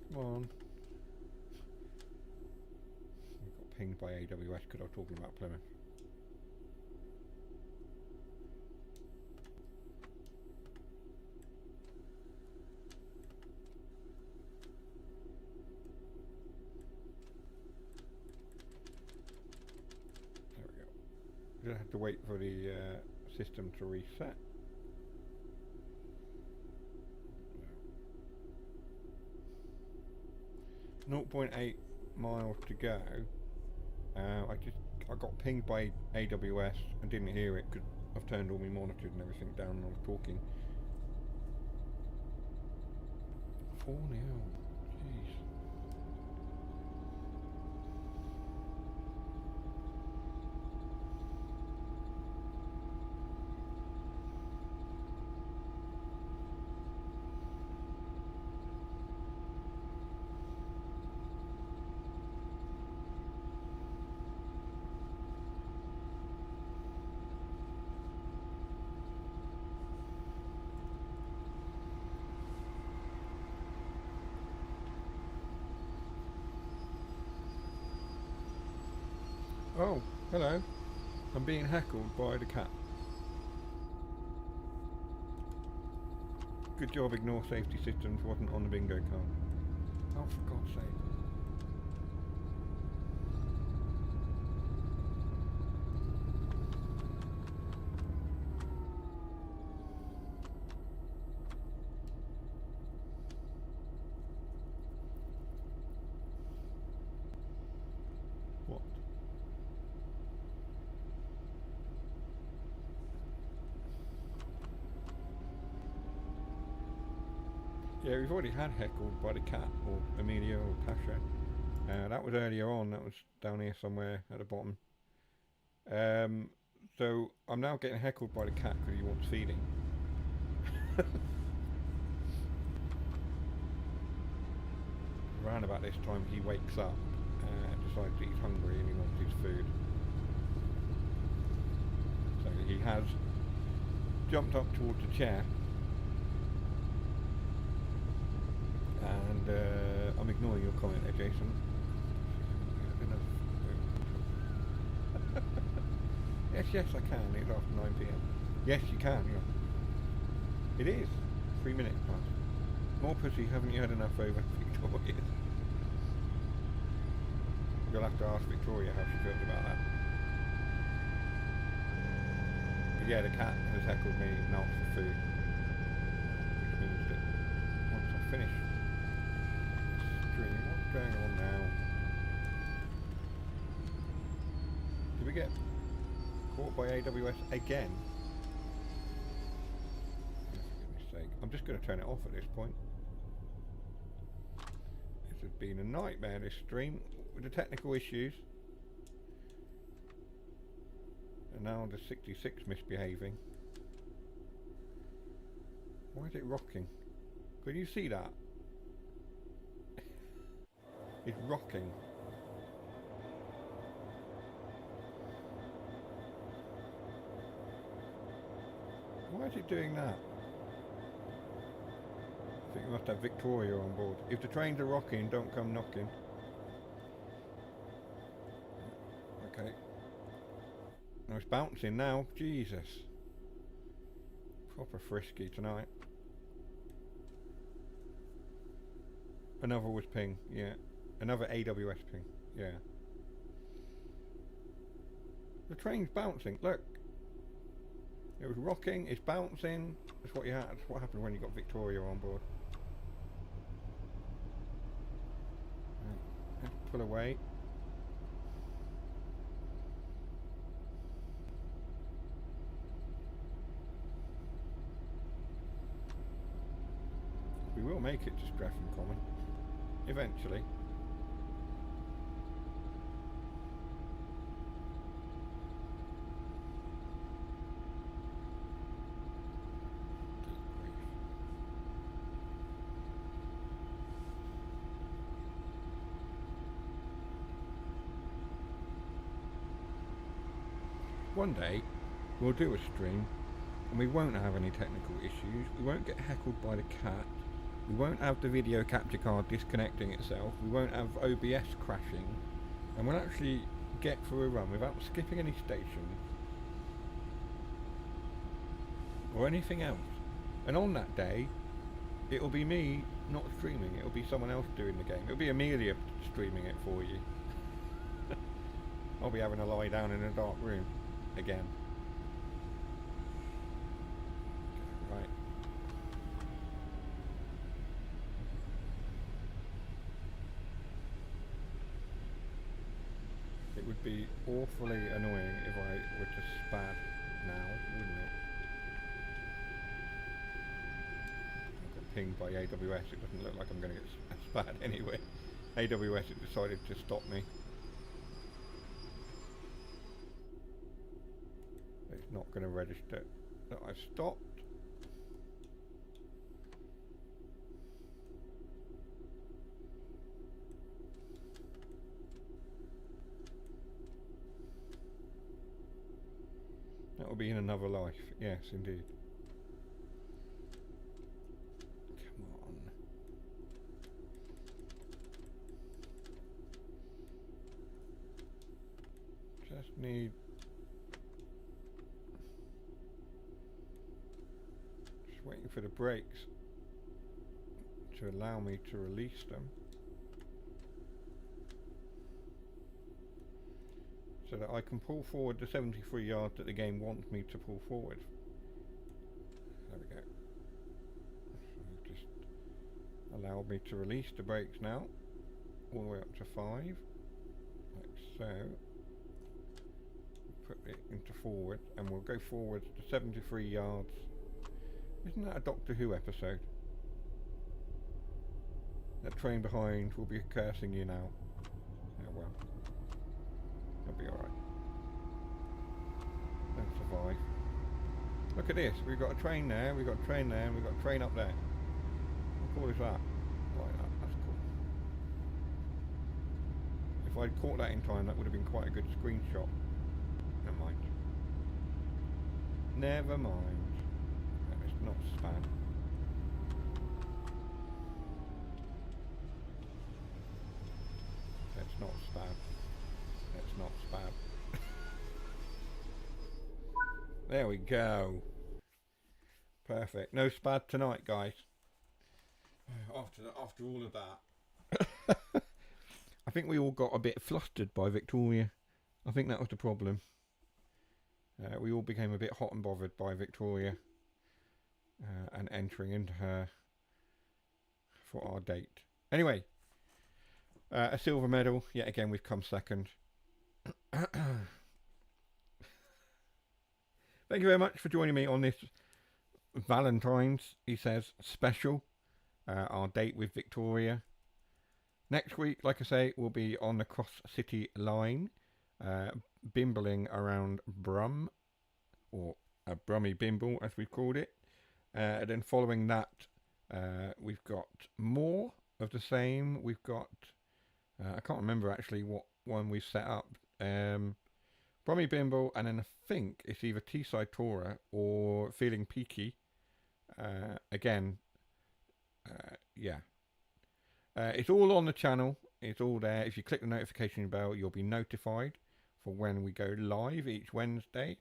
Come on. We got pinged by AWS because I was talking about Plymouth. There we go. Just have to wait for the system to reset. 0.8 miles to go. I got pinged by AWS and didn't hear it because I've turned all my monitors and everything down and I was talking. 4-0. Jeez. Oh, hello. I'm being heckled by the cat. Good job, ignore safety systems wasn't on the bingo card. Oh, for God's sake. What? Yeah, we've already had heckled by the cat, or Amelia, or Tasha. That was earlier on, that was down here somewhere at the bottom. So I'm now getting heckled by the cat because he wants feeding. Around about this time he wakes up and decides that he's hungry and he wants his food. So he has jumped up towards the chair. And I'm ignoring your comment there, Jason. Yes, I can. It's after 9 PM. Yes, you can, yeah. It is. 3 minutes past. More pussy, haven't you had enough over Victoria? You'll have to ask Victoria how she feels about that. Yeah, the cat has heckled me and asked for food, which means that once I finish this stream, what's going on now? Did we get caught by AWS again? For goodness sake. I'm just going to turn it off at this point. This has been a nightmare, this stream, with the technical issues. And now the 66 misbehaving. Why is it rocking? Can you see that? It's rocking. Why is it doing that? I think we must have Victoria on board. If the trains are rocking, don't come knocking. Okay. No, it's bouncing now. Jesus. Proper frisky tonight. Another was ping, yeah. Another AWS ping, yeah. The train's bouncing, look. It was rocking, it's bouncing. That's what you had. That's what happened when you got Victoria on board. Right. Let's pull away. We will make it to Streatham Common. Eventually. One day we'll do a stream and we won't have any technical issues, we won't get heckled by the cat, we won't have the video capture card disconnecting itself, we won't have OBS crashing, and we'll actually get through a run without skipping any stations or anything else. And on that day it'll be me not streaming, it'll be someone else doing the game. It'll be Amelia streaming it for you. I'll be having a lie down in a dark room again. Okay, right. It would be awfully annoying if I were to spad now, wouldn't it? I got pinged by AWS, it doesn't look like I'm going to get spad anyway. AWS has decided to stop me. It's not going to register that I've stopped. That will be in another life, yes indeed. Come on. Just need... waiting for the brakes to allow me to release them so that I can pull forward the 73 yards that the game wants me to pull forward. There we go. So just allow me to release the brakes now all the way up to 5 like so. Put it into forward and we'll go forward to 73 yards. Isn't that a Doctor Who episode? That train behind will be cursing you now. Oh well. It'll be alright. They'll survive. Look at this. We've got a train there, we've got a train there, and we've got a train up there. How cool is that? Right, that's cool. If I'd caught that in time, that would have been quite a good screenshot. Never mind. Never mind. Not spam. That's not spam. That's not spam. There we go. Perfect. No spad tonight, guys. After all of that. I think we all got a bit flustered by Victoria. I think that was the problem. We all became a bit hot and bothered by Victoria and entering into her for our date. Anyway, a silver medal. Yet again, we've come second. Thank you very much for joining me on this Valentine's, he says, special. Our date with Victoria. Next week, like I say, we'll be on the Cross City line, bimbling around Brum, or a Brummy Bimble as we've called it. And then following that, we've got more of the same. We've got, I can't remember actually what one we've set up. Brummy Bimble, and then I think it's either Teesside Tora or Feeling Peaky. Again, yeah. It's all on the channel. It's all there. If you click the notification bell, you'll be notified for when we go live each Wednesday.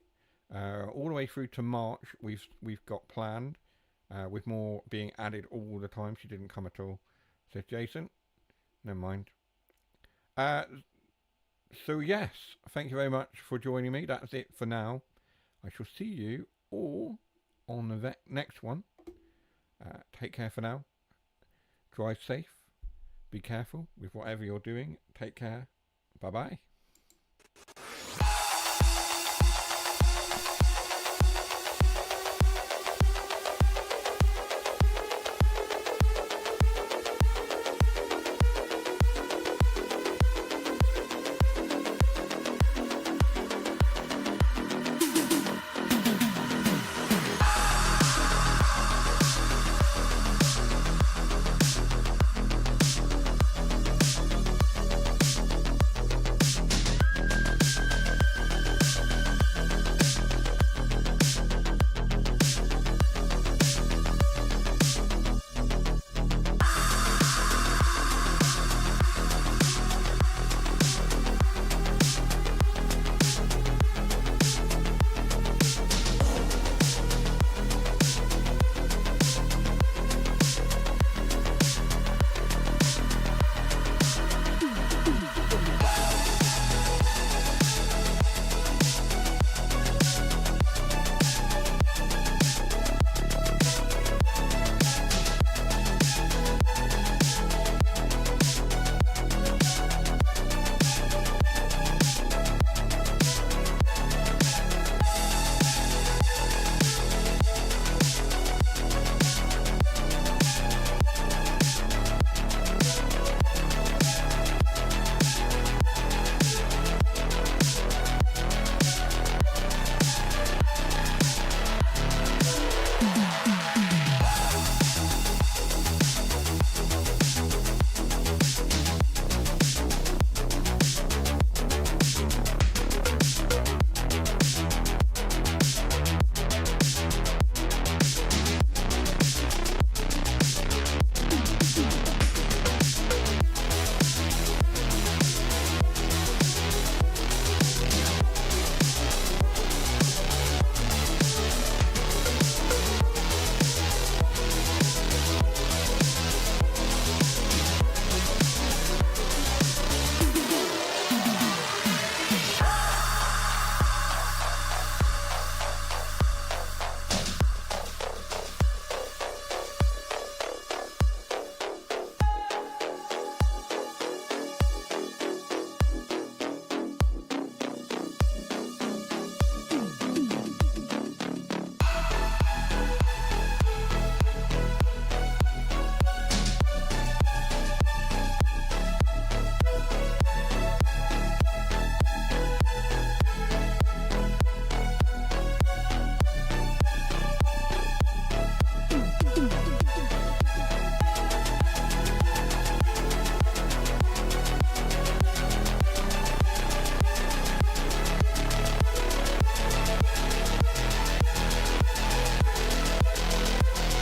All the way through to March, we've got planned, with more being added all the time. She didn't come at all, says Jason. Never mind. So yes, thank you very much for joining me. That's it for now. I shall see you all on the next one. Take care for now. Drive safe. Be careful with whatever you're doing. Take care. Bye bye.